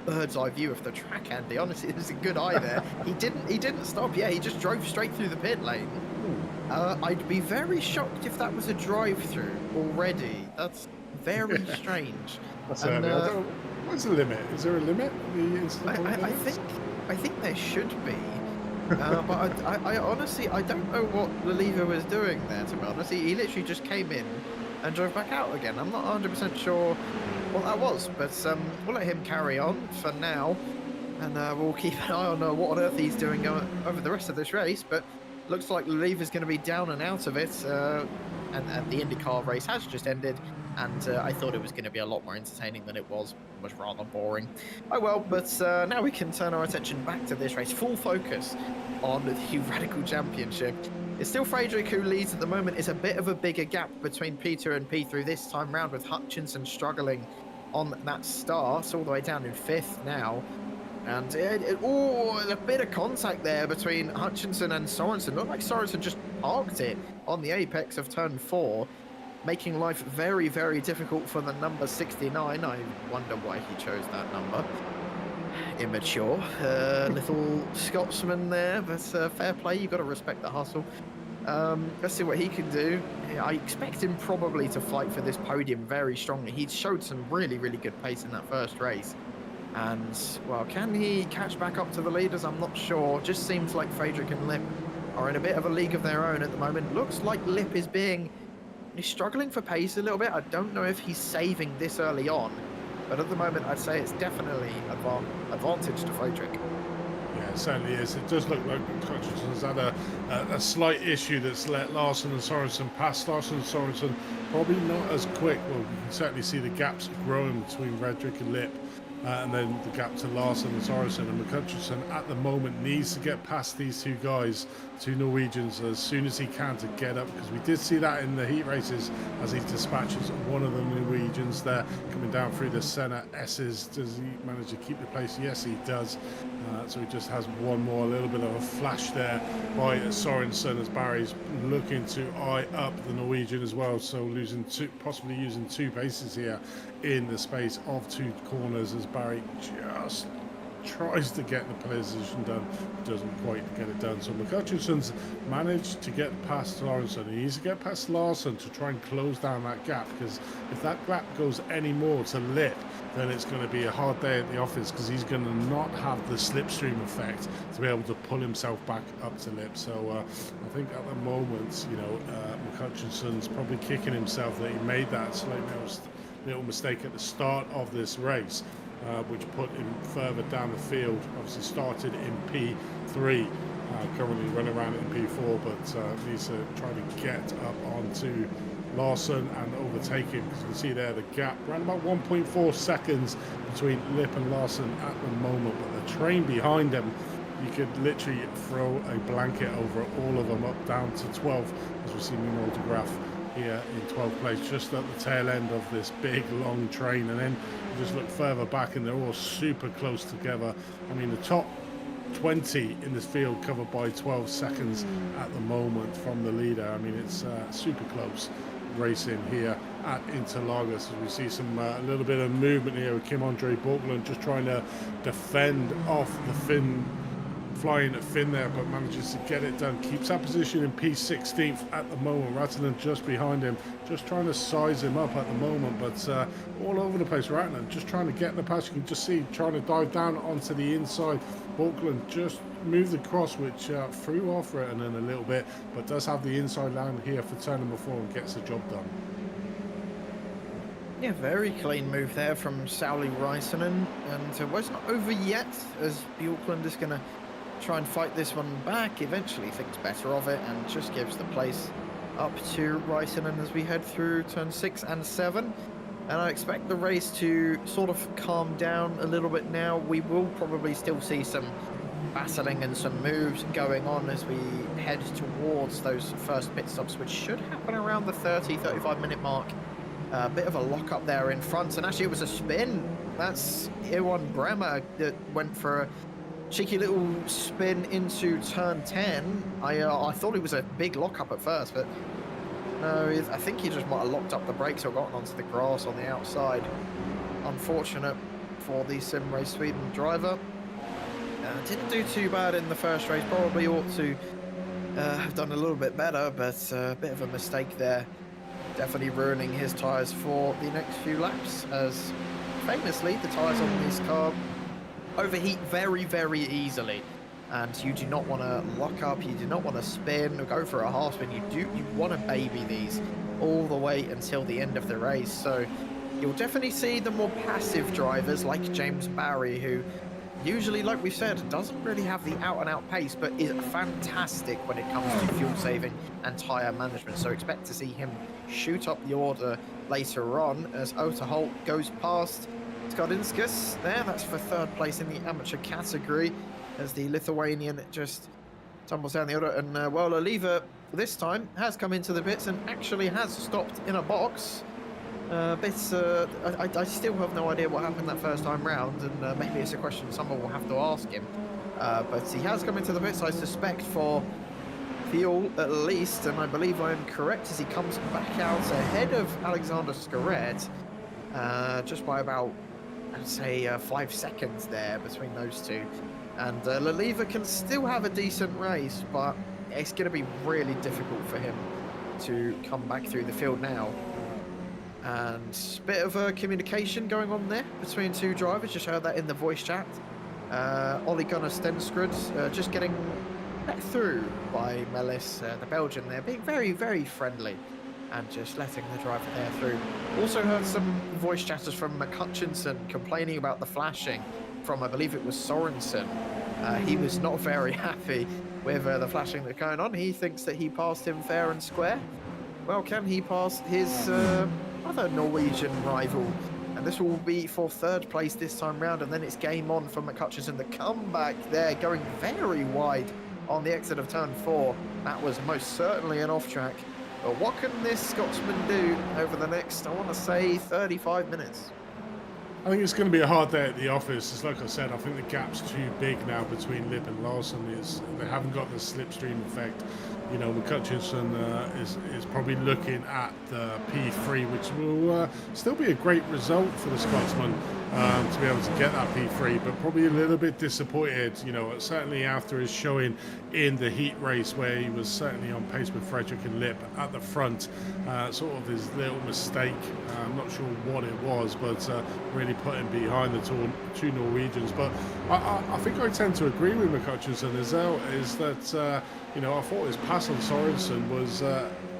bird's eye view of the track, Andy. Honestly, there's a good eye there. He didn't stop. Yeah, he just drove straight through the pit lane. I'd be very shocked if that was a drive-through already. That's very strange. That's what's the limit? Is there a limit? I think there should be. But I honestly, I don't know what Leliva was doing there, to be honest. He literally just came in and drove back out again. I'm not 100% sure what that was, but we'll let him carry on for now. And we'll keep an eye on what on earth he's doing over the rest of this race. But looks like Leliva's going to be down and out of it. And the IndyCar race has just ended. And I thought it was going to be a lot more entertaining than it was. It was rather boring. Oh well, but now we can turn our attention back to this race. Full focus on the Radical Championship. It's still Friedrich who leads at the moment. It's a bit of a bigger gap between P2 and P3 this time round, with Hutchinson struggling on that start, all the way down in 5th now. And a bit of contact there between Hutchinson and Sorensen. Looked like Sorensen just parked it on the apex of turn 4, making life very, very difficult for the number 69. I wonder why he chose that number. Immature little Scotsman there, but fair play. You've got to respect the hustle. Let's see what he can do. I expect him probably to fight for this podium very strongly. He showed some really, really good pace in that first race. And, well, can he catch back up to the leaders? I'm not sure. Just seems like Friedrich and Lip are in a bit of a league of their own at the moment. Looks like Lip is he's struggling for pace a little bit. I don't know if he's saving this early on, but at the moment I'd say it's definitely advantage to Friedrich. Yeah, it certainly is. It does look like Hutchinson's had a slight issue that's let Larson and Sorensen pass. Larson and Sorensen probably not as quick. Well, you can certainly see the gaps growing between Friedrich and Lip. And then the gap to Larson and Sorensen, and McHutchison at the moment needs to get past these two guys, two Norwegians, as soon as he can to get up, because we did see that in the heat races as he dispatches one of the Norwegians there coming down through the centre S's. Does he manage to keep the place? Yes, he does. So he just has one more, a little bit of a flash there by Sorensen as Barry's looking to eye up the Norwegian as well, so possibly using two paces here in the space of two corners as Barry just tries to get the position done, doesn't quite get it done. So McHutchison's managed to get past Larson. He needs to get past Larson to try and close down that gap, because if that gap goes any more to Lip, then it's going to be a hard day at the office, because he's going to not have the slipstream effect to be able to pull himself back up to Lip. So I think at the moment, McHutchison's probably kicking himself that he made that slight little mistake at the start of this race, which put him further down the field. Obviously started in P3, currently running around in P4, but needs to try to get up onto Larson and overtake him, because you can see there the gap around about 1.4 seconds between Lip and Larson at the moment. But the train behind him, you could literally throw a blanket over all of them, up down to 12, as we see in the autograph here in 12th place, just at the tail end of this big long train. And then you just look further back and they're all super close together. I mean, the top 20 in this field covered by 12 seconds at the moment from the leader. I mean, it's super close racing here at Interlagos, as we see some a little bit of movement here with Kim Andre Borkland just trying to defend off the flying Finn there, but manages to get it done. Keeps that position in P16th at the moment. Rattler just behind him, just trying to size him up at the moment, but all over the place. Rattler just trying to get in the pass. You can just see trying to dive down onto the inside. Borkland just moved across, which threw off Rattler a little bit, but does have the inside line here for turn number 4 and gets the job done. Yeah, very clean move there from Sauli Räisänen, and well, it's not over yet, as Bjorklund is going to try and fight this one back. Eventually thinks better of it and just gives the place up to Räisänen as we head through turn 6 and 7. And I expect the race to sort of calm down a little bit now. We will probably still see some battling and some moves going on as we head towards those first pit stops, which should happen around the 30-35 minute mark. A bit of a lock up there in front, and actually it was a spin. That's Iwan Bremer that went for a cheeky little spin into turn 10. I thought it was a big lockup at first, but no, I think he just might have locked up the brakes or gotten onto the grass on the outside. Unfortunate for the SimRace Sweden driver. Didn't do too bad in the first race, probably ought to have done a little bit better, but a bit of a mistake there. Definitely ruining his tyres for the next few laps, as famously the tyres on this car overheat very, very easily. and you do not want to lock up, you do not want to spin or go for a half spin. You want to baby these all the way until the end of the race. So you'll definitely see the more passive drivers like James Barry, who usually, like we said, doesn't really have the out-and-out pace, but is fantastic when it comes to fuel saving and tyre management. So expect to see him shoot up the order later on as Holt goes past Skodinskas there. That's for third place in the amateur category as the Lithuanian just tumbles down the order. And well, Oliva this time has come into the pits and actually has stopped in a box. I still have no idea what happened that first time round, and maybe it's a question someone will have to ask him. But he has come into the pits, I suspect, for fuel at least, and I believe I am correct as he comes back out ahead of Alexander Skaret, just by about, I'd say, 5 seconds there between those two. And Laliva can still have a decent race, but it's going to be really difficult for him to come back through the field now. And a bit of communication going on there between two drivers. Just heard that in the voice chat. Ole Gunnar Stenskrud just getting let through by Melis, the Belgian there, being very, very friendly and just letting the driver there through. Also heard some voice chatters from McCutchinson complaining about the flashing from, I believe it was Sorensen. He was not very happy with the flashing that's going on. He thinks that he passed him fair and square. Well, can he pass his other Norwegian rival? And this will be for third place this time round, and then it's game on for McCutchinson. The comeback there, going very wide on the exit of turn 4. That was most certainly an off track. But what can this Scotsman do over the next, I want to say, 35 minutes? I think it's going to be a hard day at the office. It's like I said, I think the gap's too big now between Lip and Larson. They haven't got the slipstream effect. You know, McCutchinson is probably looking at the P3, which will still be a great result for the Scotsman to be able to get that P3, but probably a little bit disappointed, you know, certainly after his showing in the heat race where he was certainly on pace with Frederick and Lip at the front. Sort of his little mistake, I'm not sure what it was, but really put him behind the two Norwegians. But I think I tend to agree with McCutchinson as well, is that you know, I thought his pass on Sorensen was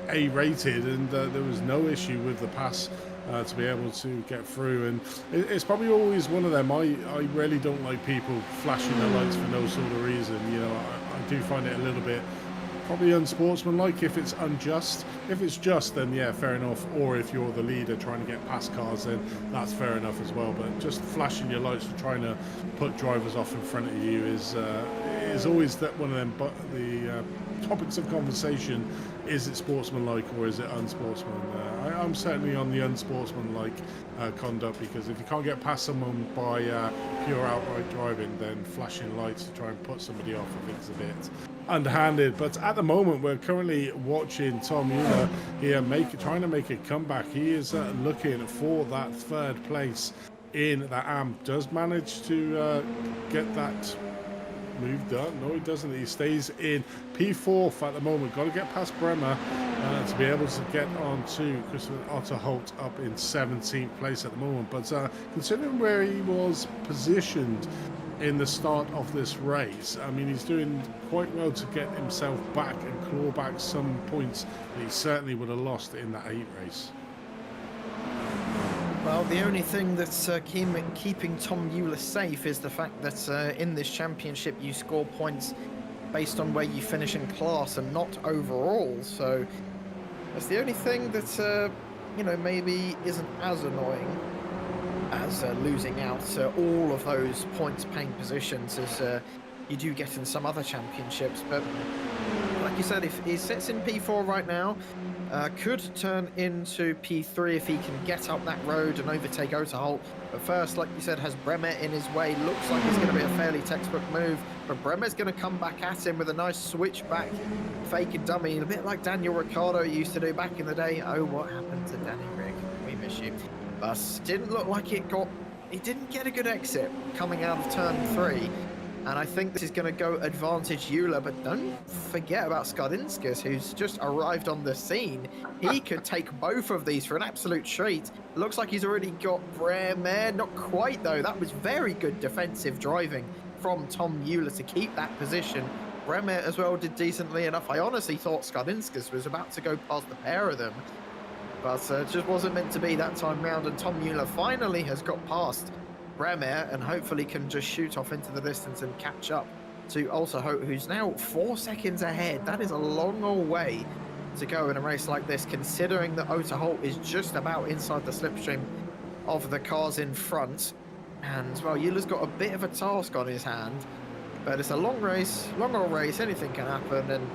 A-rated, and there was no issue with the pass to be able to get through. And it's probably always one of them. I really don't like people flashing their lights for no sort of reason. You know, I do find it a little bit probably unsportsmanlike if it's unjust. If it's just, then yeah, fair enough. Or if you're the leader trying to get past cars, then that's fair enough as well. But just flashing your lights for trying to put drivers off in front of you is always that one of them. But the topics of conversation: is it sportsmanlike or is it unsportsmanlike? I'm certainly on the unsportsmanlike conduct, because if you can't get past someone by pure outright driving, then flashing lights to try and put somebody off, I think, is a bit underhanded. But at the moment, we're currently watching Tom Mueller here trying to make a comeback. He is looking for that third place in that AMP. Does manage to get that move done. No, he doesn't. He stays in P4 at the moment. Got to get past Bremer to be able to get on to Christopher Otterholt up in 17th place at the moment. But considering where he was positioned in the start of this race, I mean, he's doing quite well to get himself back and claw back some points that he certainly would have lost in that 8 race. Well, the only thing that's keeping Tom Mueller safe is the fact that in this championship you score points based on where you finish in class and not overall. So that's the only thing that you know, maybe isn't as annoying as losing out all of those points-paying positions as you do get in some other championships. But like you said, if he sits in P4 right now, could turn into P3 if he can get up that road and overtake Otterholt. But first, like you said, has Bremer in his way. Looks like it's going to be a fairly textbook move, but Bremer's going to come back at him with a nice switchback fake and dummy, a bit like Daniel Ricciardo used to do back in the day. Oh, what happened to Danny Rick? We miss you. But didn't look like he didn't get a good exit coming out of turn 3. And I think this is going to go advantage Euler, but don't forget about Skodinskas, who's just arrived on the scene. He could take both of these for an absolute treat. Looks like he's already got Bremer. Not quite, though. That was very good defensive driving from Tom Mueller to keep that position. Bremer as well did decently enough. I honestly thought Skadinskas was about to go past the pair of them, but it just wasn't meant to be that time round, and Tom Mueller finally has got past Bremer and hopefully can just shoot off into the distance and catch up to Ulster Holt, who's now 4 seconds ahead. That is a long old way to go in a race like this, considering that Ulster Holt is just about inside the slipstream of the cars in front. And, well, Euler's got a bit of a task on his hand, but it's a long race, long old race, anything can happen. And,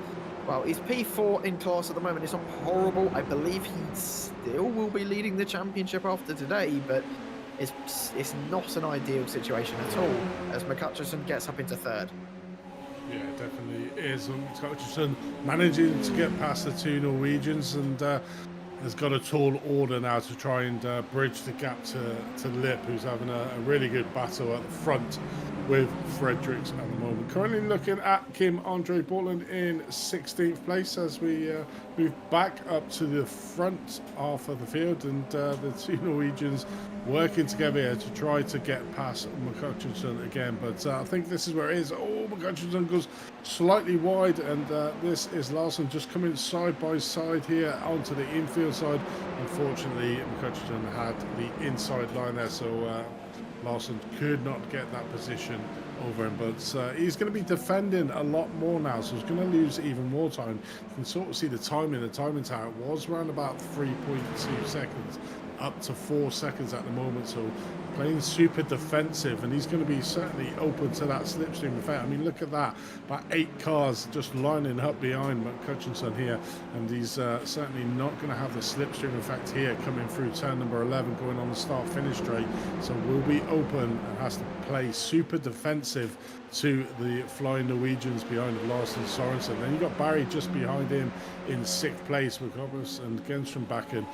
well, he's P4 in class at the moment. It's not horrible. I believe he still will be leading the championship after today, but it's not an ideal situation at all as McCutcheon gets up into third. Yeah, it definitely is. McCutcheon managing to get past the two Norwegians, and has got a tall order now to try and bridge the gap to Lip, who's having a really good battle at the front with Fredericks at the moment. Currently looking at Kim Andre Bortland in 16th place as we move back up to the front half of the field, and the two Norwegians working together here to try to get past McCutcheon again. But I think this is where it is. Oh, McCutcheon goes slightly wide, and this is Larson just coming side by side here onto the infield side. Unfortunately, McCutcheon had the inside line there, so Larson could not get that position over him, but he's going to be defending a lot more now, so he's going to lose even more time. You can sort of see the timing tower was around about 3.2 seconds up to 4 seconds at the moment, so playing super defensive, and he's going to be certainly open to that slipstream effect. I mean, look at that, about 8 cars just lining up behind McCutcheon here, and he's certainly not going to have the slipstream effect here coming through turn number 11 going on the start finish straight, so will be open and has to play super defensive to the flying Norwegians behind Larson Sorensen. Then you got Barry just behind him in 6th place with Hobbs and Genstrom back in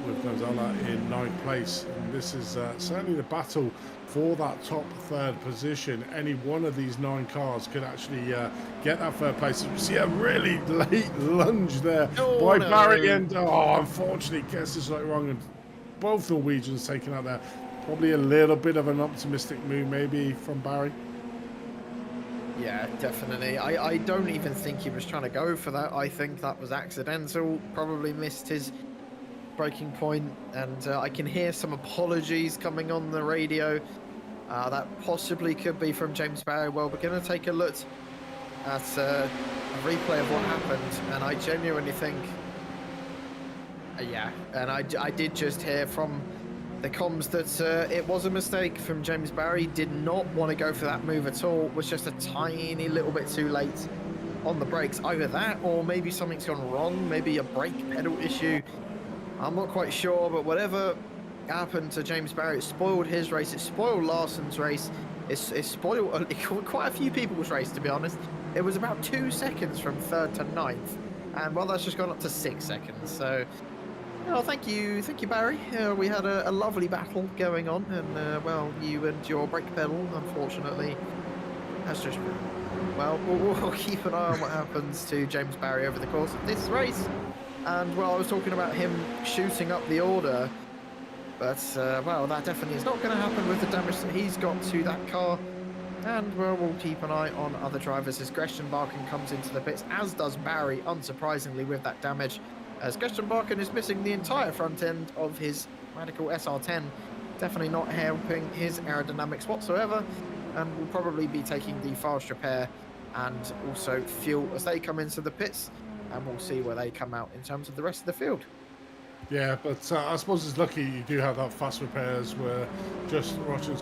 with Gonzala in 9th place. And this is certainly the battle for that top 3rd position. Any one of these 9 cars could actually get that 3rd place. You see a really late lunge there by Barry, and unfortunately gets this slightly wrong, and both Norwegians taken out there. Probably a little bit of an optimistic move maybe from Barry. Yeah, definitely. I don't even think he was trying to go for that. I think that was accidental. Probably missed his breaking point, and I can hear some apologies coming on the radio. That possibly could be from James Barry. Well, we're going to take a look at a replay of what happened, and I genuinely think, yeah, and I did just hear from the comms that it was a mistake from James Barry. Did not want to go for that move at all. Was just a tiny little bit too late on the brakes. Either that, or maybe something's gone wrong. Maybe a brake pedal issue. I'm not quite sure, but whatever happened to James Barry, it spoiled his race. It spoiled Larson's race. It spoiled quite a few people's race, to be honest. It was about 2 seconds from 3rd to 9th, and well, that's just gone up to 6 seconds. So, oh, thank you, Barry. We had a lovely battle going on, and well, you and your brake pedal, unfortunately, has just. Well, we'll keep an eye on what happens to James Barry over the course of this race. And well, I was talking about him shooting up the order, but well, that definitely is not going to happen with the damage that he's got to that car. And well, we'll keep an eye on other drivers as Gresham Barkin comes into the pits, as does Barry, unsurprisingly, with that damage, as Gresham Barkin is missing the entire front end of his Radical SR10, definitely not helping his aerodynamics whatsoever, and will probably be taking the fast repair and also fuel as they come into the pits, and we'll see where they come out in terms of the rest of the field. Yeah, but I suppose it's lucky you do have that fast repairs where just Rogers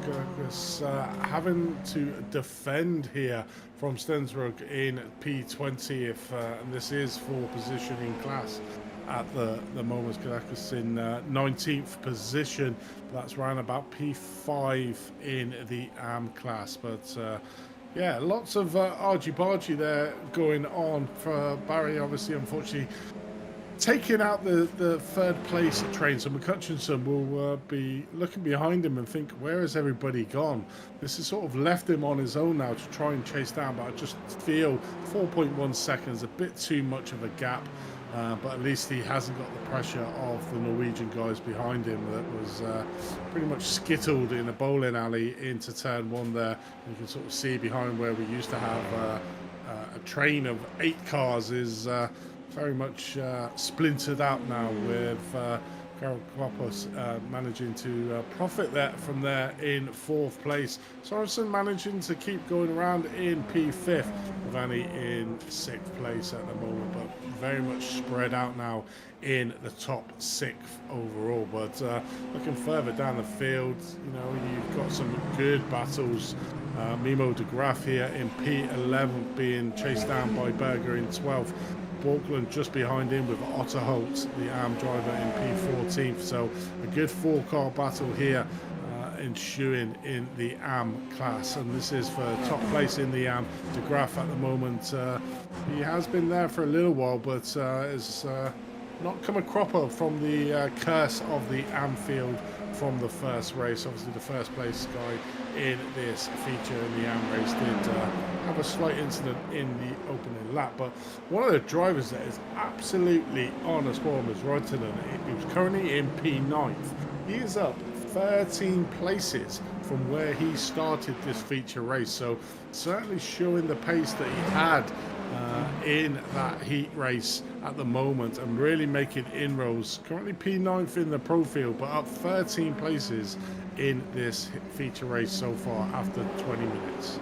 having to defend here from Stensrud in P20 if and this is for positioning class at the moment. Galactus in 19th position. That's around about P5 in the AM class, but yeah, lots of argy-bargy there going on for Barry, obviously, unfortunately. Taking out the 3rd place train, so McCutcheon will be looking behind him and think, where has everybody gone? This has sort of left him on his own now to try and chase down, but I just feel 4.1 seconds, a bit too much of a gap but at least he hasn't got the pressure of the Norwegian guys behind him that was pretty much skittled in a bowling alley into turn 1 there. You can sort of see behind where we used to have a train of 8 cars is very much splintered out now, with Karol Kvapos managing to profit that from there in 4th place. Sorensen managing to keep going around in P5th, with Annie in 6th place at the moment, but very much spread out now in the top 6th overall. But looking further down the field, you know, you've got some good battles. Mimo de Graaf here in P11 being chased down by Berger in 12th. Borkland just behind him with Otter Holt, the ARM driver, in P14th. So a good 4-car battle here ensuing in the AM class, and this is for top place in the AM. De Graaf at the moment, he has been there for a little while, but is not come a cropper from the curse of the AM field from the first race. Obviously the first place guy in this feature in the AM race did have a slight incident in the opening lap, but one of the drivers that is absolutely on a spoil is Roitinen. He was currently in P9th. He is up 13 places from where he started this feature race, so certainly showing the pace that he had in that heat race at the moment, and really making inroads. Currently P9th in the pro field, but up 13 places in this feature race so far after 20 minutes.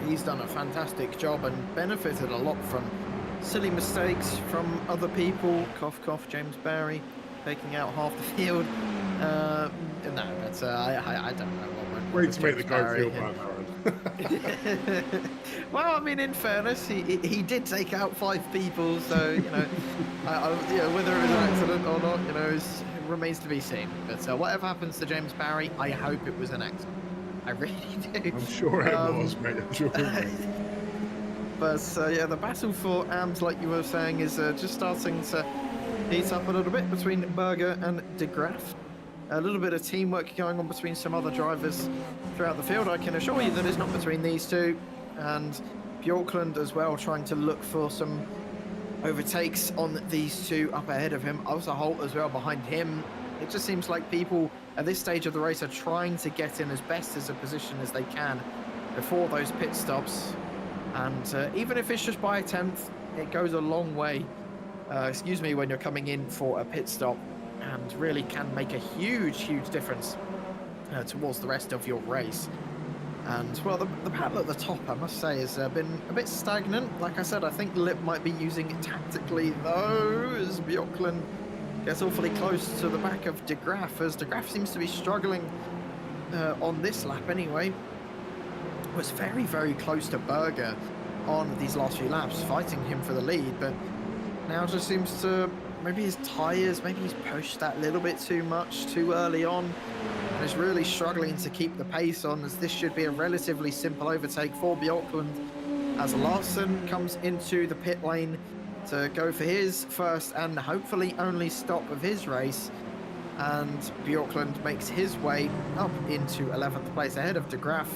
He's done a fantastic job and benefited a lot from silly mistakes from other people. Cough, cough, James Barry taking out half the field. No, but I don't know what went. Way to make the guy feel bad, Aaron. Well, I mean, in fairness, he did take out 5 people, so, you know, whether it was an accident or not, you know, it remains to be seen. But whatever happens to James Barry, I hope it was an accident. I really do. I'm sure it was, mate. I'm sure it was. But yeah, the battle for AMS, like you were saying, is just starting to heat up a little bit between Berger and de Graaf. A little bit of teamwork going on between some other drivers throughout the field. I can assure you that it's not between these two. And Bjorklund as well, trying to look for some overtakes on these two up ahead of him. Also Holt as well behind him. It just seems like people at this stage of the race are trying to get in as best as a position as they can before those pit stops. And even if it's just by a 10th, it goes a long way. Excuse me, when you're coming in for a pit stop, and really can make a huge difference towards the rest of your race. And well, the battle at the top, I must say, has been a bit stagnant. Like I said, I think Lip might be using it tactically, though, as Bjorklund gets awfully close to the back of de Graaf, as de Graaf seems to be struggling on this lap anyway. Was very close to Berger on these last few laps, fighting him for the lead, but now just seems to, maybe his tyres, maybe he's pushed that little bit too much too early on, and is really struggling to keep the pace on, as this should be a relatively simple overtake for Bjorklund, as Larsen comes into the pit lane to go for his first and hopefully only stop of his race. And Bjorklund makes his way up into 11th place ahead of de Graaf.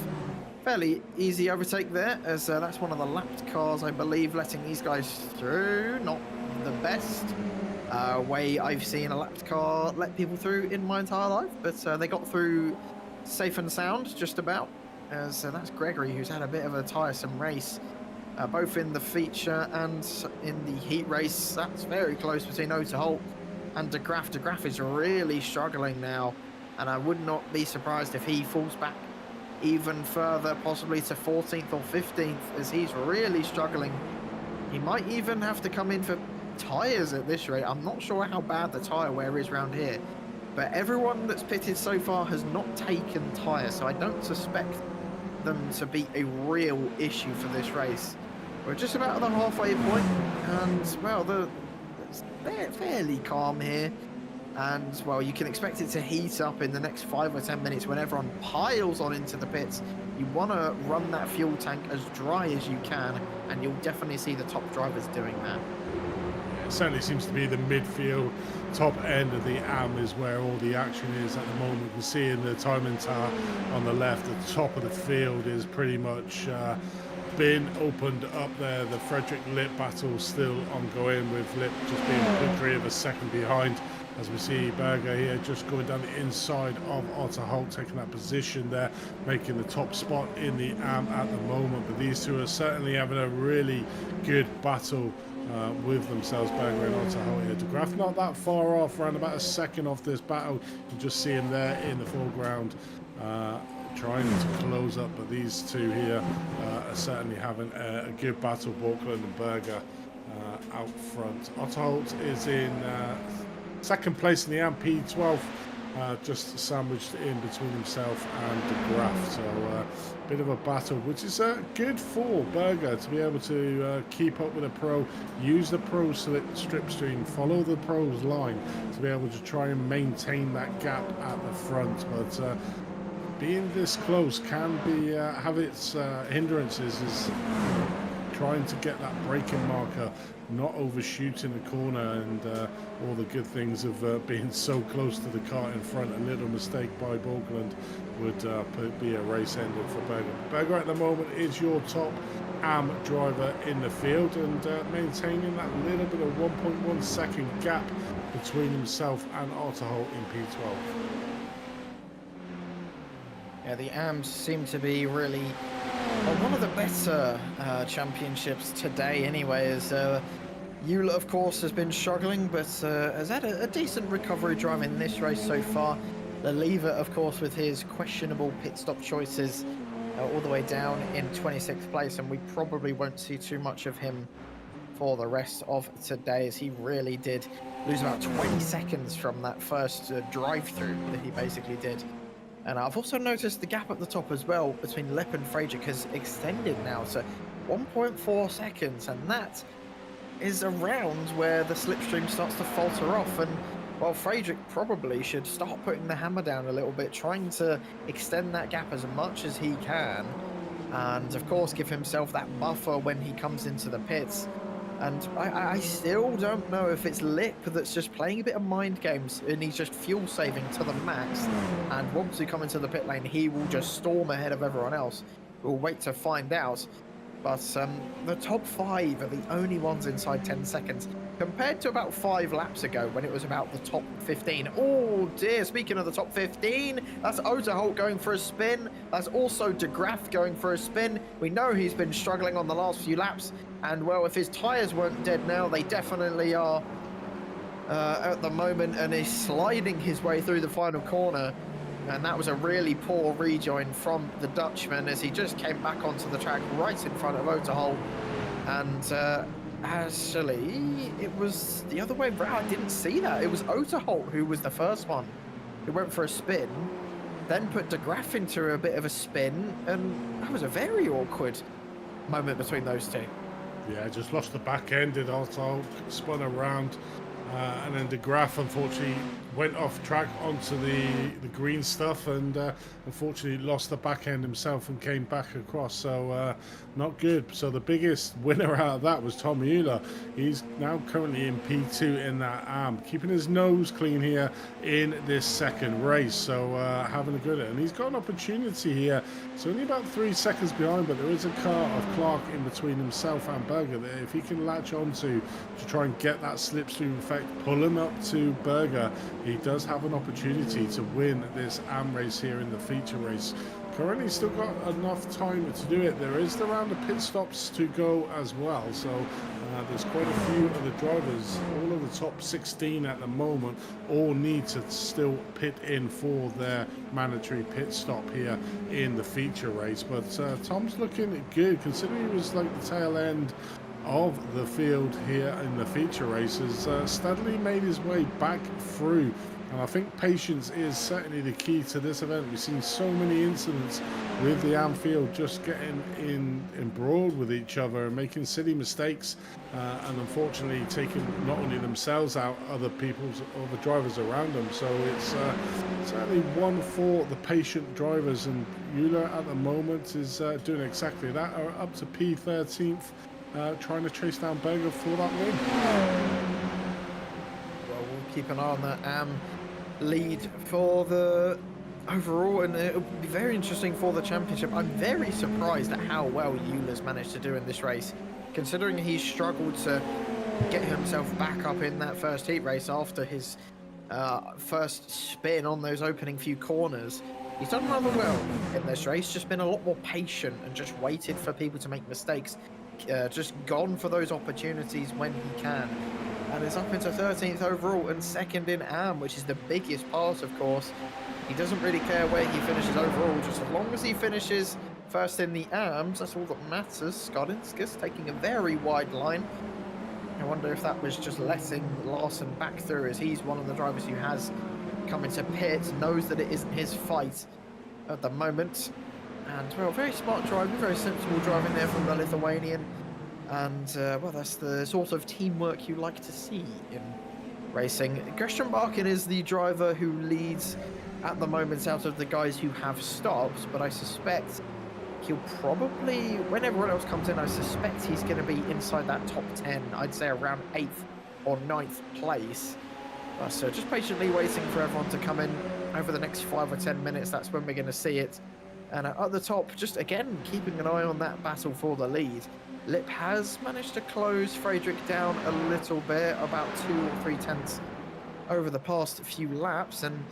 Fairly easy overtake there, as that's one of the lapped cars, I believe, letting these guys through. Not the best way I've seen a lapped car let people through in my entire life, but they got through safe and sound, just about. As that's Gregory, who's had a bit of a tiresome race, both in the feature and in the heat race. That's very close between Otter Holt and de Graaf. De Graaf is really struggling now, and I would not be surprised if he falls back even further, possibly to 14th or 15th, as he's really struggling. He might even have to come in for tyres at this rate. I'm not sure how bad the tyre wear is around here, but everyone that's pitted so far has not taken tyres, so I don't suspect them to be a real issue for this race. We're just about at the halfway point, and well, it's fairly calm here. And, well, you can expect it to heat up in the next 5 or 10 minutes when everyone piles on into the pits. You want to run that fuel tank as dry as you can, and you'll definitely see the top drivers doing that. it certainly seems to be the midfield, top end of the AM is where all the action is at the moment. You can see in the timing tower on the left, the top of the field is pretty much been opened up there. The Frederick Lip battle still ongoing, with Lip just being a degree of a second behind. As we see Berger here just going down the inside of Otter Holt, taking that position there, making the top spot in the AM at the moment. But these two are certainly having a really good battle with themselves, Berger and Otter Holt here. De Graaf not that far off, around about a second off this battle. You just see him there in the foreground, trying to close up. But these two here are certainly having a good battle, Borkland and Berger out front. Otter Holt is in second place in the AM, P12, just sandwiched in between himself and De Graaf. So a bit of a battle, which is good for Berger to be able to keep up with a pro, use the pro slipstream, follow the pro's line to be able to try and maintain that gap at the front. But being this close can be have its hindrances, is trying to get that braking marker, not overshooting the corner, and all the good things of being so close to the car in front. A little mistake by Borgland would be a race ended for Berger. Berger at the moment is your top AM driver in the field, and maintaining that little bit of 1.1 second gap between himself and Otter Holt in P12. Yeah, the AMs seem to be really one of the better championships today anyway, as Eula, of course, has been struggling, but has had a decent recovery drive in this race so far. The lever, of course, with his questionable pit stop choices, all the way down in 26th place, and we probably won't see too much of him for the rest of today, as he really did lose about 20 seconds from that first drive-through that he basically did. And I've also noticed the gap at the top as well between Lip and Frederick has extended now to 1.4 seconds, and that is around where the slipstream starts to falter off. And well, Frederick probably should start putting the hammer down a little bit, trying to extend that gap as much as he can, and of course give himself that buffer when he comes into the pits. And I still don't know if it's Lip that's just playing a bit of mind games and he's just fuel saving to the max, and once we come into the pit lane he will just storm ahead of everyone else. We'll wait to find out. But the top 5 are the only ones inside 10 seconds, compared to about 5 laps ago when it was about the top 15. Oh dear, speaking of the top 15, that's Otter Holt going for a spin. That's also De Graaf going for a spin. We know he's been struggling on the last few laps, and well, if his tyres weren't dead now, they definitely are at the moment, and he's sliding his way through the final corner. And that was a really poor rejoin from the Dutchman, as he just came back onto the track right in front of Otter Holt. And actually, it was the other way around. I didn't see that. It was Otter Holt who was the first one, who went for a spin, then put De Graaf into a bit of a spin, and that was a very awkward moment between those two. Yeah, just lost the back end, did Otter Holt, spun around. And then De Graaf unfortunately went off track onto the green stuff, and unfortunately lost the back end himself and came back across, so not good. So the biggest winner out of that was Tom Euler. He's now currently in P2 in that AM, keeping his nose clean here in this second race, so having a good, and he's got an opportunity here. So only about 3 seconds behind, but there is a car of Clark in between himself and Berger there. If he can latch onto to try and get that slipstream effect, pull him up to Berger, he does have an opportunity to win this AM race here in the feature race. Currently still got enough time to do it. There is the round of pit stops to go as well, so there's quite a few of the drivers, all of the top 16 at the moment, all need to still pit in for their mandatory pit stop here in the feature race. But Tom's looking good, considering he was like the tail end of the field here in the feature races, steadily made his way back through. And I think patience is certainly the key to this event. We've seen so many incidents with the AM field just getting embroiled with each other and making silly mistakes, and unfortunately taking not only themselves out, other the drivers around them. So it's certainly one for the patient drivers, and Euler at the moment is doing exactly that, up to P13th. Trying to chase down Berger for that win. keep an eye on that lead for the overall, and it'll be very interesting for the championship. I'm very surprised at how well Euler's managed to do in this race, considering he's struggled to get himself back up in that first heat race after his first spin on those opening few corners. He's done rather well in this race, just been a lot more patient and just waited for people to make mistakes, just gone for those opportunities when he can, and is up into 13th overall and second in AM, which is the biggest part, of course. He doesn't really care where he finishes overall, just as long as he finishes first in the AMs, that's all that matters. Skodinskas taking a very wide line. I wonder if that was just letting Larson back through, as he's one of the drivers who has come into pits, knows that it isn't his fight at the moment. And, well, very smart driving, very sensible driving there from the Lithuanian. And, well, that's the sort of teamwork you like to see in racing. Rennsport is the driver who leads at the moment out of the guys who have stopped, but I suspect he'll probably, when everyone else comes in, I suspect he's going to be inside that top 10. I'd say around 8th or 9th place. So just patiently waiting for everyone to come in over the next 5 or 10 minutes. That's when we're going to see it. And at the top, just again, keeping an eye on that battle for the lead. Lip has managed to close Frederick down a little bit, about 2 or 3 tenths over the past few laps, and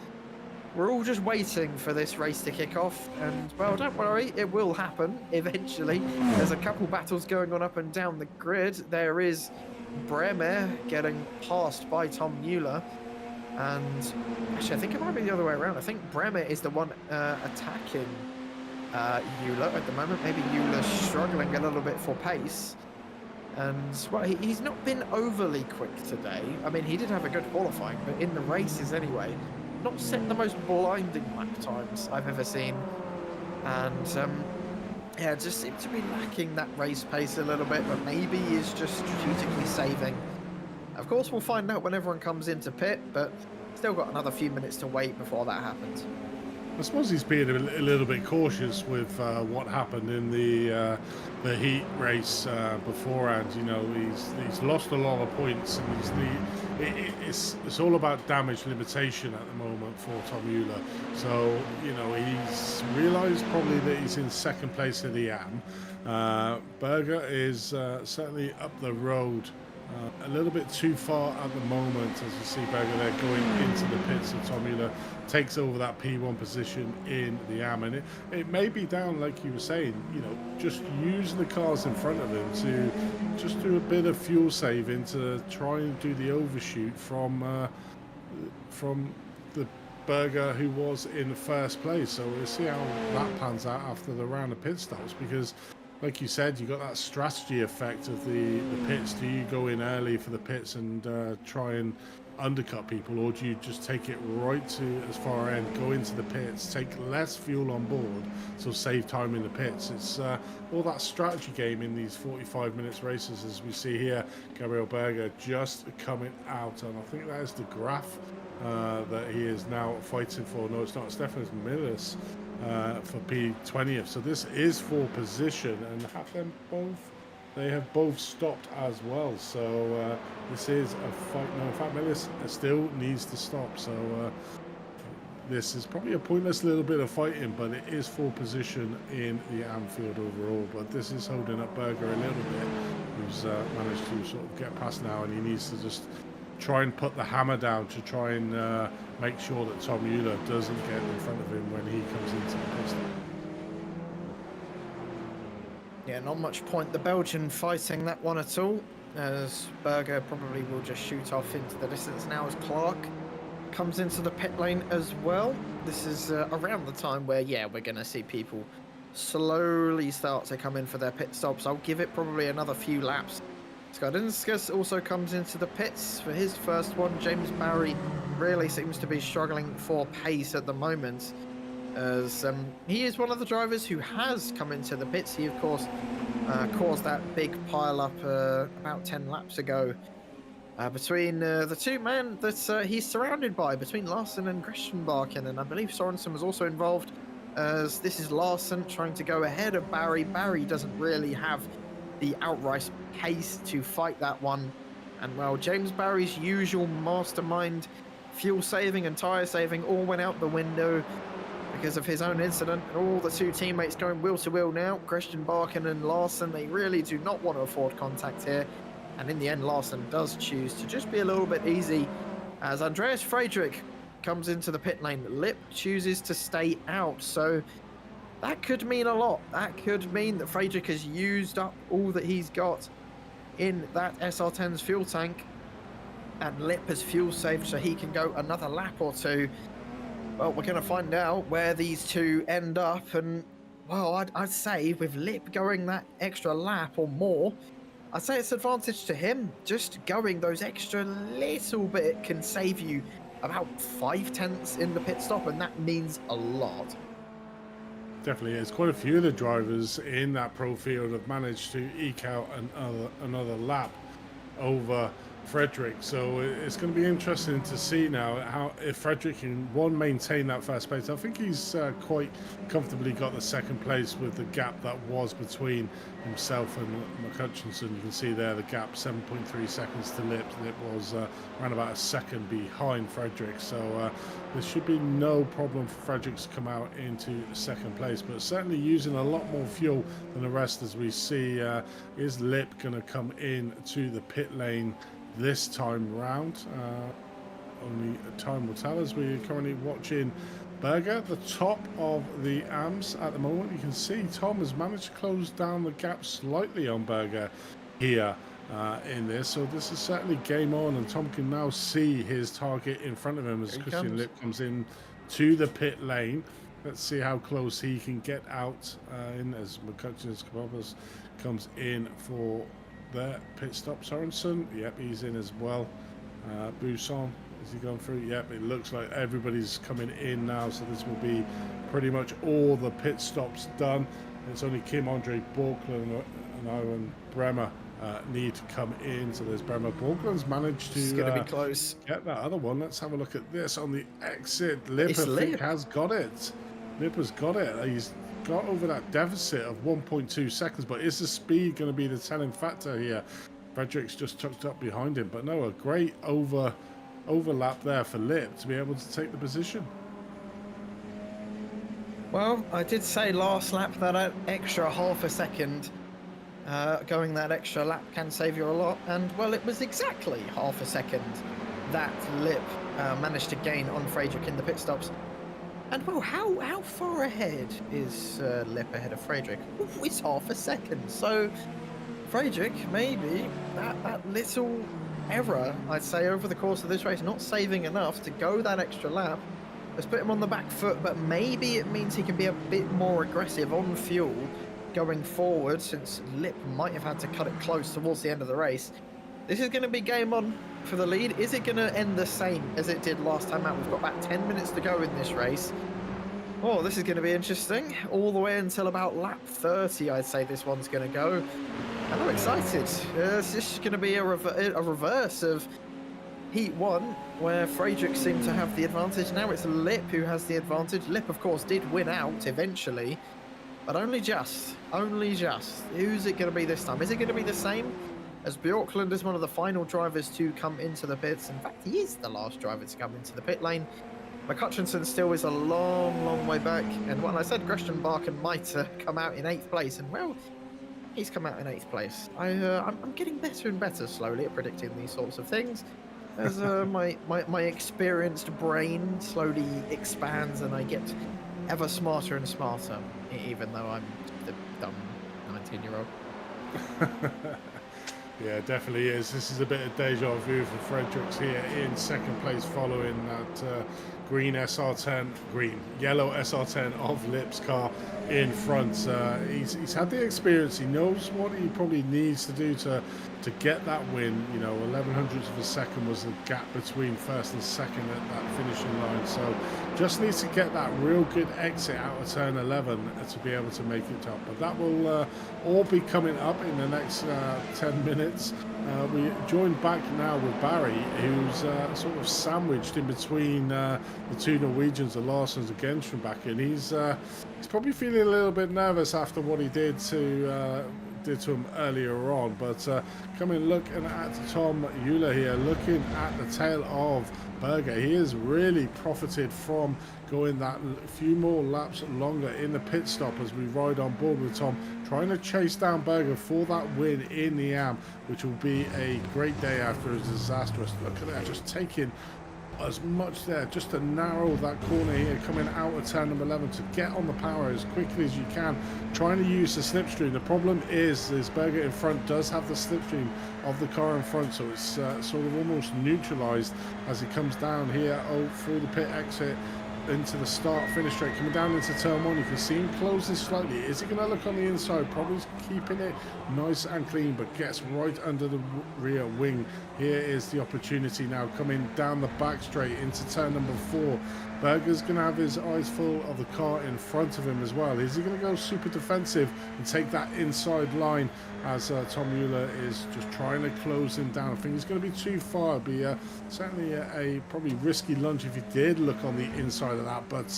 we're all just waiting for this race to kick off. And, well, don't worry, it will happen eventually. There's a couple battles going on up and down the grid. There is Bremer getting passed by Tom Mueller, and actually I think it might be the other way around. I think Bremer is the one attacking Euler at the moment. Maybe Euler's struggling a little bit for pace, and, well, he's not been overly quick today. I mean, he did have a good qualifying, but in the races anyway, not set the most blinding lap times I've ever seen. And yeah, just seems to be lacking that race pace a little bit, but maybe he's just strategically saving. Of course, we'll find out when everyone comes into pit, but still got another few minutes to wait before that happens. I suppose he's being a little bit cautious with what happened in the heat race beforehand. You know, he's lost a lot of points, and it's all about damage limitation at the moment for Tom Mueller. So, you know, he's realised probably that he's in second place in the AM. Berger is certainly up the road a little bit too far at the moment, as you see Berger there going into the pits, and Tom Mueller takes over that P1 position in the AM. And it may be down, like you were saying, you know, just using the cars in front of him to just do a bit of fuel saving to try and do the overshoot from the Berger who was in the first place. So we'll see how that pans out after the round of pit stops, because like you said, you got that strategy effect of the pits. Do you go in early for the pits and try and undercut people, or do you just take it right to as far end, go into the pits, take less fuel on board, so save time in the pits? It's all that strategy game in these 45 minutes races, as we see here. Gabriel Berger just coming out, and I think that is the graph that he is now fighting for. No, it's not. Stefanos Milis for P20th. So this is for position, and have them both. They have both stopped as well. So this is a fight. No, in fact, Milis still needs to stop. So this is probably a pointless little bit of fighting, but it is for position in the Anfield overall. But this is holding up Berger a little bit, who's managed to sort of get past now, and he needs to just try and put the hammer down to try and make sure that Tom Mueller doesn't get in front of him when he comes into the pit stop. Yeah, not much point the Belgian fighting that one at all, as Berger probably will just shoot off into the distance now as Clark comes into the pit lane as well. This is around the time where, yeah, we're going to see people slowly start to come in for their pit stops. I'll give it probably another few laps. Skodinskas also comes into the pits for his first one. James Barry really seems to be struggling for pace at the moment, as he is one of the drivers who has come into the pits. He, of course, caused that big pile-up about 10 laps ago between the two men that he's surrounded by, between Larson and Rennsport, and I believe Sorensen was also involved, as this is Larson trying to go ahead of Barry. Barry doesn't really have the outright pace to fight that one, And well, James Barry's usual mastermind fuel saving and tyre saving all went out the window because of his own incident. And all the two teammates going wheel to wheel now. Christian Barkin and Larson, they really do not want to afford contact here. And in the end, Larson does choose to just be a little bit easy as Andreas Friedrich comes into the pit lane. Lip chooses to stay out. So that could mean a lot. That could mean that Friedrich has used up all that he's got in that SR10's fuel tank. And Lip has fuel saved so he can go another lap or two. Well, we're going to find out where these two end up. And, well, I'd say with Lip going that extra lap or more, I'd say it's advantage to him. Just going those extra little bit can save you about 5/10 in the pit stop, and that means a lot. Definitely is. Quite a few of the drivers in that pro field have managed to eke out another lap over Frederick, so it's going to be interesting to see now how if Frederick can maintain that first place. I think he's quite comfortably got the second place with the gap that was between himself and McHutchinson. You can see there the gap, 7.3 seconds to Lip. Lip was around about a second behind Frederick, so there should be no problem for Frederick to come out into second place, but certainly using a lot more fuel than the rest. As we see, is Lip going to come in to the pit lane this time round? Only time will tell, as we're currently watching Berger at the top of the AMS at the moment. You can see Tom has managed to close down the gap slightly on Berger here in this, so this is certainly game on, and Tom can now see his target in front of him as Christian Lip comes in to the pit lane. Let's see how close he can get out in as McCutcheon's comes in for their pit stop. Sorensen, yep, he's in as well. Buisson, is he going through? Yep, it looks like everybody's coming in now, so this will be pretty much all the pit stops done. It's only Kim, Andre, Borkland and Owen Bremer need to come in. So there's Bremer. Borkland's managed to it's going to be close. Get that other one. Let's have a look at this on the exit. Lip, I think, has got it. Lip has got it. He's got over that deficit of 1.2 seconds, but is the speed going to be the telling factor here? Frederick's just tucked up behind him, but no, a great overlap there for Lip to be able to take the position. Well, I did say last lap that extra half a second, going that extra lap can save you a lot, and well, it was exactly half a second that Lip managed to gain on Friedrich in the pit stops. And well, how far ahead is Lip ahead of Friedrich? Ooh, it's half a second. So Friedrich, maybe that little error, I'd say, over the course of this race, not saving enough to go that extra lap, has put him on the back foot, but maybe it means he can be a bit more aggressive on fuel going forward, since Lip might have had to cut it close towards the end of the race. This is going to be game on for the lead. Is it going to end the same as it did last time out? We've got about 10 minutes to go in this race. Oh, this is going to be interesting. All the way until about lap 30, I'd say this one's going to go. And I'm excited. This is going to be a reverse of Heat 1, where Friedrich seemed to have the advantage. Now it's Lip who has the advantage. Lip, of course, did win out eventually, but only just. Only just. Who's it going to be this time? Is it going to be the same? As Bjorklund is one of the final drivers to come into the pits. In fact, he is the last driver to come into the pit lane. McHutchinson still is a long, long way back. And when I said Christian Barkin might come out in 8th place, and well, he's come out in 8th place. I'm getting better and better slowly at predicting these sorts of things, as my experienced brain slowly expands and I get ever smarter and smarter, even though I'm the dumb 19-year-old. Yeah, definitely is. This is a bit of deja vu for Fredericks here in second place, following that yellow SR10 of Lip's car in front. He's had the experience. He knows what he probably needs to do to get that win. You know, 1100ths of a second was the gap between first and second at that finishing line. So just needs to get that real good exit out of turn 11 to be able to make it up. But that will all be coming up in the next 10 minutes. We join back now with Barry, who's sort of sandwiched in between the two Norwegians, the Larsons and Genstrom back in. He's probably feeling a little bit nervous after what he did to did to him earlier on. But looking at Tom Euler here, looking at the tail of Berger. He has really profited from going that few more laps longer in the pit stop as we ride on board with Tom, trying to chase down Berger for that win in the AM, which will be a great day after a disastrous. Look at that, just taking as much there just to narrow that corner here, coming out of turn number 11 to get on the power as quickly as you can, trying to use the slipstream. The problem is Berger in front does have the slipstream of the car in front, so it's sort of almost neutralized as he comes down here through the pit exit into the start finish straight, coming down into turn 1. You can see him closing slightly. Is he going to look on the inside? Probably keeping it nice and clean, but gets right under the rear wing. Here is the opportunity now, coming down the back straight into turn number 4. Berger's going to have his eyes full of the car in front of him as well. Is he going to go super defensive and take that inside line as Tom Euler is just trying to close him down? I think he's going to be too far. It'd be certainly a probably risky lunge if he did look on the inside of that, but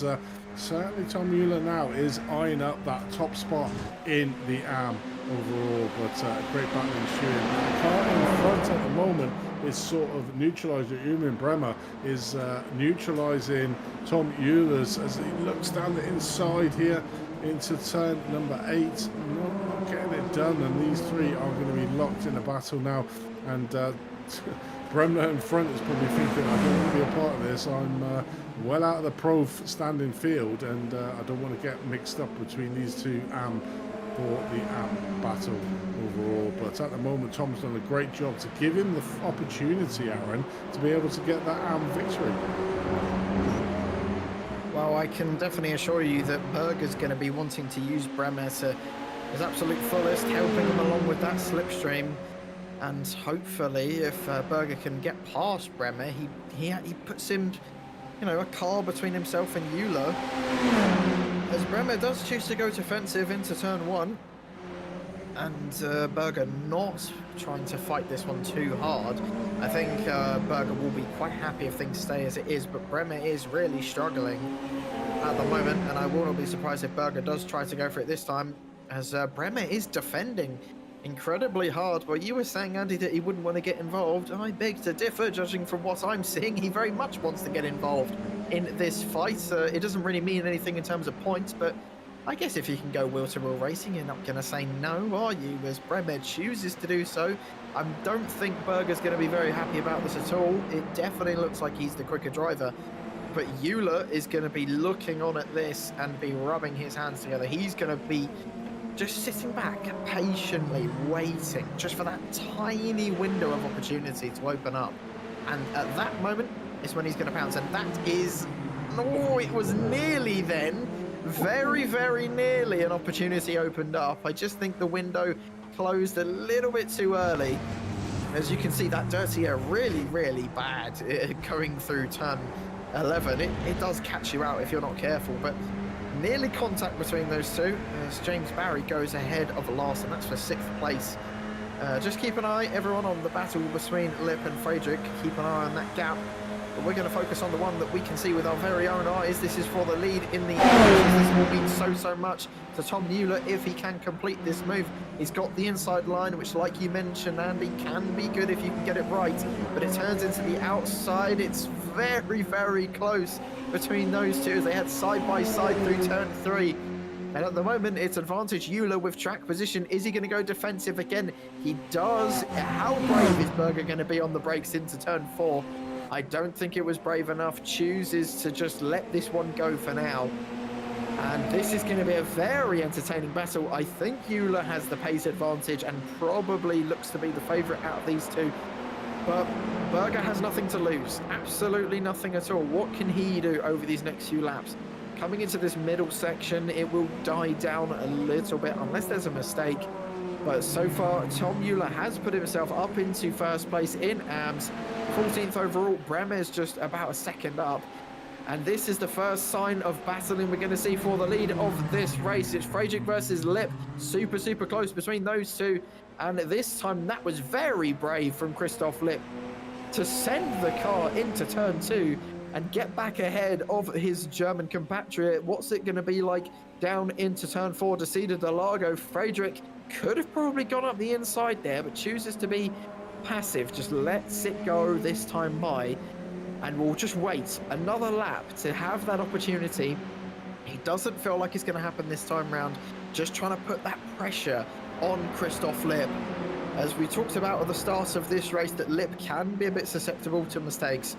certainly Tom Euler now is eyeing up that top spot in the AM overall. But great battle ensuing. The car in front at the moment is sort of neutralised. Umin Bremer is neutralising Tom Euler's as he looks down the inside here into turn number 8. Not getting it done, and these three are going to be locked in a battle now. And Bremner in front is probably thinking, I don't want to be a part of this. I'm well out of the pro standing field, and I don't want to get mixed up between these two for the AM battle overall. But at the moment, Tom's done a great job to give him the opportunity, Aaron, to be able to get that AM victory. Well, I can definitely assure you that Berger's going to be wanting to use Bremer to his absolute fullest, helping him along with that slipstream. And hopefully, if Berger can get past Bremer, he puts him, a car between himself and Euler. As Bremer does choose to go defensive into turn 1, and Berger not trying to fight this one too hard. I think Berger will be quite happy if things stay as it is, but Bremer is really struggling at the moment, and I will not be surprised if Berger does try to go for it this time, as Bremer is defending incredibly hard. But you were saying, Andy, that he wouldn't want to get involved. I beg to differ. Judging from what I'm seeing, he very much wants to get involved in this fight. It doesn't really mean anything in terms of points, but I guess if you can go wheel-to-wheel racing, you're not going to say no, are you? As Bremer chooses to do so. I don't think Berger's going to be very happy about this at all. It definitely looks like he's the quicker driver. But Euler is going to be looking on at this and be rubbing his hands together. He's going to be just sitting back, patiently waiting just for that tiny window of opportunity to open up. And at that moment is when he's going to pounce. And that is... Oh, it was nearly then. Very, very nearly an opportunity opened up. I just think the window closed a little bit too early. As you can see, that dirty air really, really bad going through turn 11. It does catch you out if you're not careful, but nearly contact between those two as James Barry goes ahead of last, and that's for 6th place. Just keep an eye, everyone, on the battle between Lip and Friedrich. Keep an eye on that gap. But we're going to focus on the one that we can see with our very own eyes. This is for the lead in the air. This will mean so much to Tom Euler if he can complete this move. He's got the inside line, which, like you mentioned, Andy, can be good if you can get it right. But it turns into the outside. It's very, very close between those two as they head side by side through turn 3. And at the moment, it's advantage Euler with track position. Is he going to go defensive again? He does. How brave is Berger going to be on the brakes into turn 4? I don't think it was brave enough. Chooses to just let this one go for now. And this is going to be a very entertaining battle. I think Euler has the pace advantage and probably looks to be the favourite out of these two. But Berger has nothing to lose. Absolutely nothing at all. What can he do over these next few laps? Coming into this middle section, it will die down a little bit unless there's a mistake. But so far, Tom Euler has put himself up into 1st place in AMS. 14th overall. Bremer's just about a second up. And this is the first sign of battling we're going to see for the lead of this race. It's Friedrich versus Lip. Super, super close between those two. And this time, that was very brave from Christoph Lip to send the car into turn 2 and get back ahead of his German compatriot. What's it going to be like down into turn 4 to see the Interlagos? Friedrich Could have probably gone up the inside there, but chooses to be passive. Just lets it go this time by, and we'll just wait another lap to have that opportunity. He doesn't feel like it's going to happen this time round. Just trying to put that pressure on Christoph Lipp. As we talked about at the start of this race, that Lipp can be a bit susceptible to mistakes.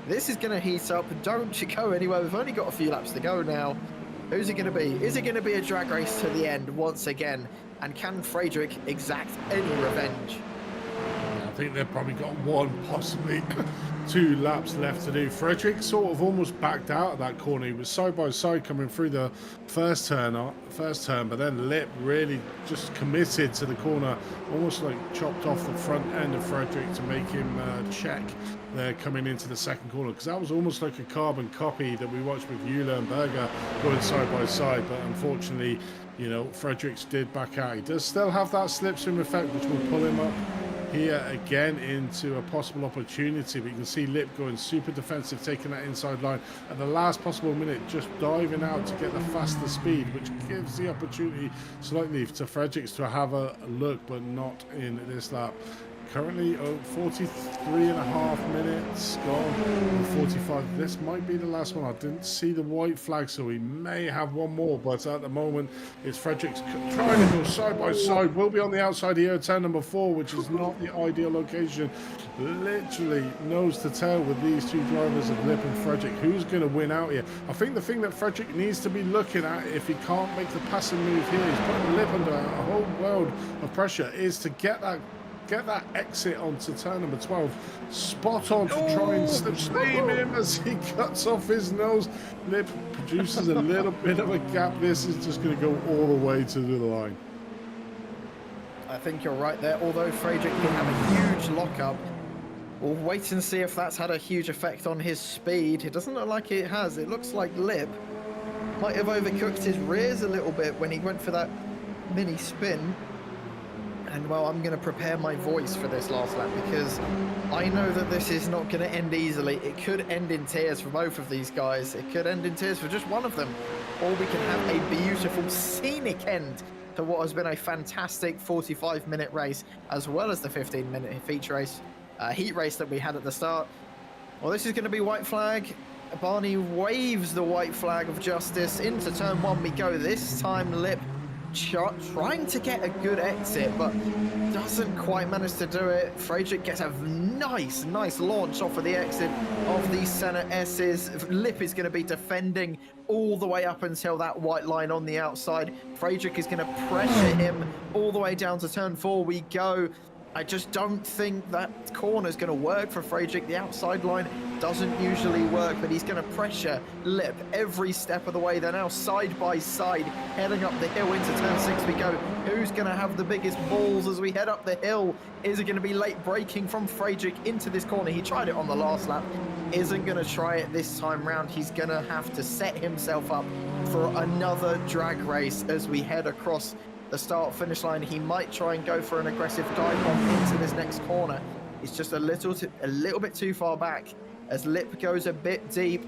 This is going to heat up. Don't you go anywhere. We've only got a few laps to go now. Who's it going to be? Is it going to be a drag race to the end once again? And can Frederick exact any revenge? I think they've probably got one, possibly 2 laps left to do. Frederick sort of almost backed out of that corner. He was side by side coming through the first turn, but then Lipp really just committed to the corner, almost like chopped off the front end of Frederick to make him check there coming into the second corner, because that was almost like a carbon copy that we watched with Euler and Berger going side by side. But unfortunately, you know, Fredericks did back out. He does still have that slipstream effect, which will pull him up here again into a possible opportunity. But you can see Lipp going super defensive, taking that inside line at the last possible minute, just diving out to get the faster speed, which gives the opportunity slightly to Fredericks to have a look, but not in this lap. Currently 43.5 minutes gone, 45. This might be the last one. I didn't see the white flag, so we may have one more, but at the moment it's Fredericks trying to go side by side. We'll be on the outside here at turn number 4, which is not the ideal location. Literally nose to tail with these two drivers of Lipp and Frederick. Who's going to win out here? I think the thing that Frederick needs to be looking at, if he can't make the passing move here, he's putting Lipp under a whole world of pressure, is to get that exit onto turn number 12 spot on to try and slipstream him as he cuts off his nose. Lipp produces a little bit of a gap. This is just going to go all the way to the line. I think you're right there. Although Frederick did have a huge lockup, we'll wait and see if that's had a huge effect on his speed. It doesn't look like it has. It looks like Lipp might have overcooked his rears a little bit when he went for that mini spin. And well, I'm going to prepare my voice for this last lap, because I know that this is not going to end easily. It could end in tears for both of these guys. It could end in tears for just one of them. Or we can have a beautiful, scenic end to what has been a fantastic 45-minute race, as well as the 15-minute feature race, heat race that we had at the start. Well, this is going to be white flag. Barney waves the white flag of justice. Into turn 1 we go. This time Lipp trying to get a good exit, but doesn't quite manage to do it. Frederick gets a nice launch off of the exit of the Senna S's. Lipp is going to be defending all the way up until that white line on the outside. Frederick is going to pressure him all the way down to turn 4 we go. I just don't think that corner is going to work for Frederick. The outside line doesn't usually work, but he's going to pressure Lipp every step of the way. They're now side by side, heading up the hill into turn 6 we go. Who's going to have the biggest balls as we head up the hill? Is it going to be late braking from Frederick into this corner? He tried it on the last lap. Isn't going to try it this time round. He's going to have to set himself up for another drag race as we head across the start-finish line. He might try and go for an aggressive dive bomb into this next corner. It's just a little bit too far back as Lipp goes a bit deep.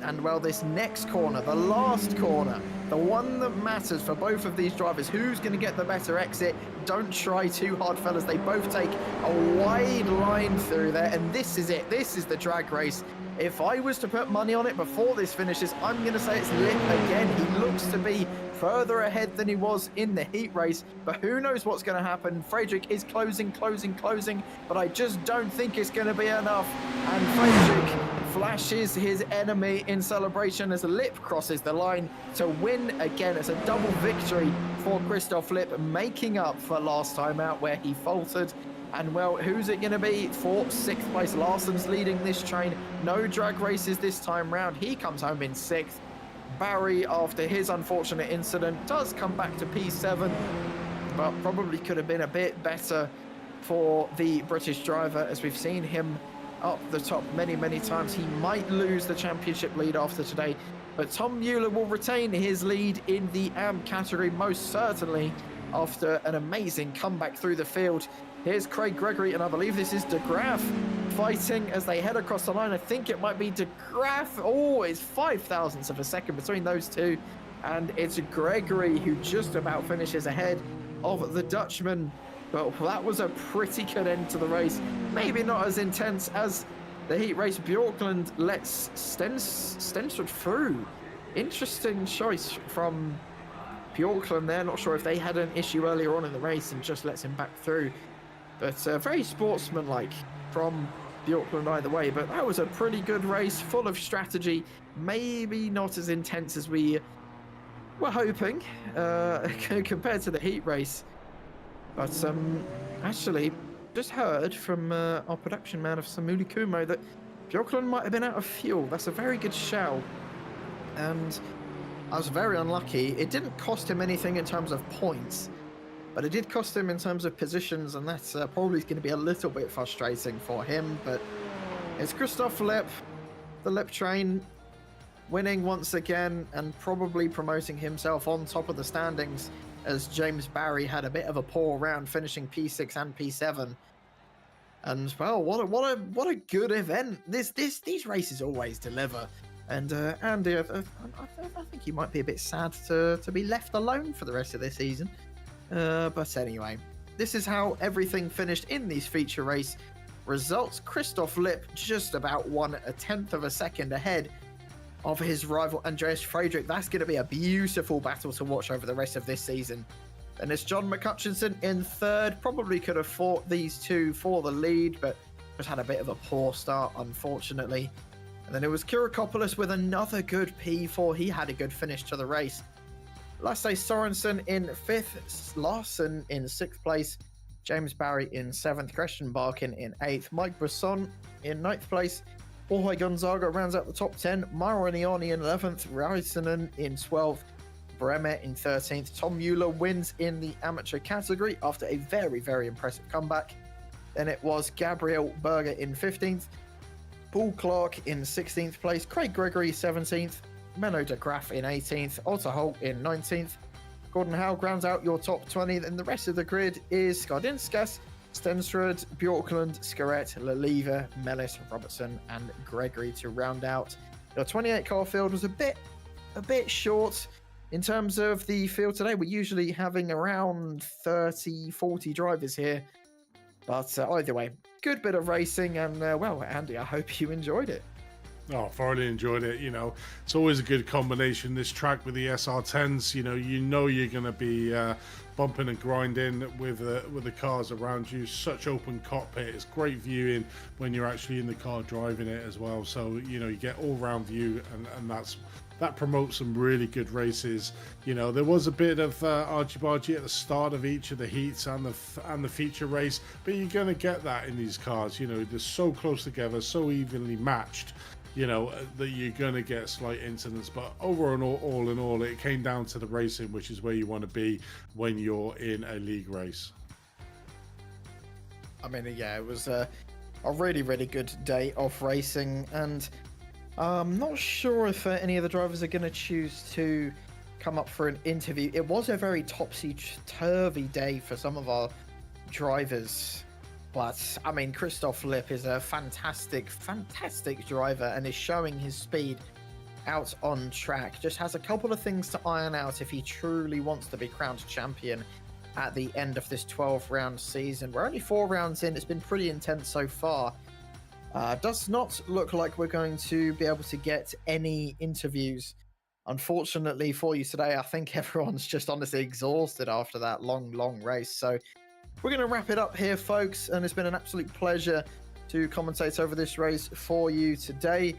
And well, this next corner, the last corner, the one that matters for both of these drivers, who's going to get the better exit? Don't try too hard, fellas. They both take a wide line through there, and this is it. This is the drag race. If I was to put money on it before this finishes, I'm going to say it's Lipp again. He looks to be further ahead than he was in the heat race, but who knows what's going to happen. Frederick is closing, but I just don't think it's going to be enough. And Frederick flashes his enemy in celebration as Lipp crosses the line to win again. It's a double victory for Christoph Lipp, making up for last time out where he faltered. And well, who's it going to be for 6th place? Larsson's leading this train. No drag races this time round. He comes home in 6th. Barry, after his unfortunate incident, does come back to P7, but probably could have been a bit better for the British driver, as we've seen him up the top many times. He might lose the championship lead after today, but Tom Mueller will retain his lead in the AM category most certainly after an amazing comeback through the field. Here's Craig Gregory, and I believe this is De Graaf fighting as they head across the line. I think it might be De Graaf. Oh, it's 0.005 of a second between those two. And it's Gregory who just about finishes ahead. of the Dutchman. But that was a pretty good end to the race. Maybe not as intense as the heat race. Bjorklund lets Stensrud through. Interesting choice from Bjorklund there. Not sure if they had an issue earlier on in the race and just lets him back through. But very sportsmanlike from Bjorklund either way. But that was a pretty good race, full of strategy. Maybe not as intense as we were hoping compared to the heat race. But actually, just heard from our production man of Samuli Kumo that Bjorklund might have been out of fuel. That's a very good shout. And I was very unlucky. It didn't cost him anything in terms of points, but it did cost him in terms of positions, and that's probably going to be a little bit frustrating for him. But it's Christoph Lipp, the Lipp train, winning once again and probably promoting himself on top of the standings, as James Barry had a bit of a poor round, finishing P6 and P7. And well, what a good event! These races always deliver. And Andy, I think you might be a bit sad to be left alone for the rest of this season. But anyway, this is how everything finished in these feature race results. Christoph Lipp just about 1/10 of a second ahead of his rival Andreas Friedrich. That's going to be a beautiful battle to watch over the rest of this season. And it's John McCutcheon in third. Probably could have fought these two for the lead, but just had a bit of a poor start, unfortunately. And then it was Kirakopoulos with another good P4. He had a good finish to the race. Lasse Sorensen in fifth, Larson in sixth place, James Barry in seventh, Christian Barkin in eighth, Mike Brisson in ninth place, Jorge Gonzaga rounds out the top 10, Mauro Nioni in 11th, Räisänen in 12th, Bremer in 13th. Tom Mueller wins in the amateur category after a very, very impressive comeback. Then it was Gabriel Berger in 15th, Paul Clark in 16th place, Craig Gregory 17th, Menno de Graaf in 18th, Otto Holt in 19th. Gordon Howe grounds out your top 20, and the rest of the grid is Skardinskas, Stensrud, Bjorklund, Scarrett, Leliva, Mellis, Robertson, and Gregory to round out. Your 28 car field was a bit short in terms of the field today. We're usually having around 30-40 drivers here, but either way, good bit of racing, and well, Andy, I hope you enjoyed it. Oh, thoroughly enjoyed it. You know, it's always a good combination, this track with the SR10s. You know you're going to be bumping and grinding with the cars around you. Such open cockpit. It's great viewing when you're actually in the car driving it as well. So, you know, you get all-round view, and that promotes some really good races. You know, there was a bit of argy-bargy at the start of each of the heats and the feature race, but you're going to get that in these cars. You know, they're so close together, so evenly matched, you know, that you're going to get slight incidents. But all in all, it came down to the racing, which is where you want to be when you're in a league race. I mean, yeah, it was a really, really good day of racing, and I'm not sure if any of the drivers are going to choose to come up for an interview. It was a very topsy-turvy day for some of our drivers. But, I mean, Christoph Lipp is a fantastic driver and is showing his speed out on track. Just has a couple of things to iron out if he truly wants to be crowned champion at the end of this 12-round season. We're only 4 rounds in. It's been pretty intense so far. Does not look like we're going to be able to get any interviews, unfortunately, for you today. I think everyone's just honestly exhausted after that long race. So we're going to wrap it up here, folks, and it's been an absolute pleasure to commentate over this race for you today.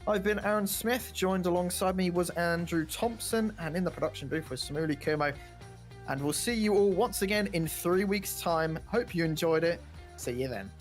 I've been Aaron Smith. Joined alongside me was Andrew Thompson, and in the production booth was Samuli Kumo. And we'll see you all once again in 3 weeks' time. Hope you enjoyed it. See you then.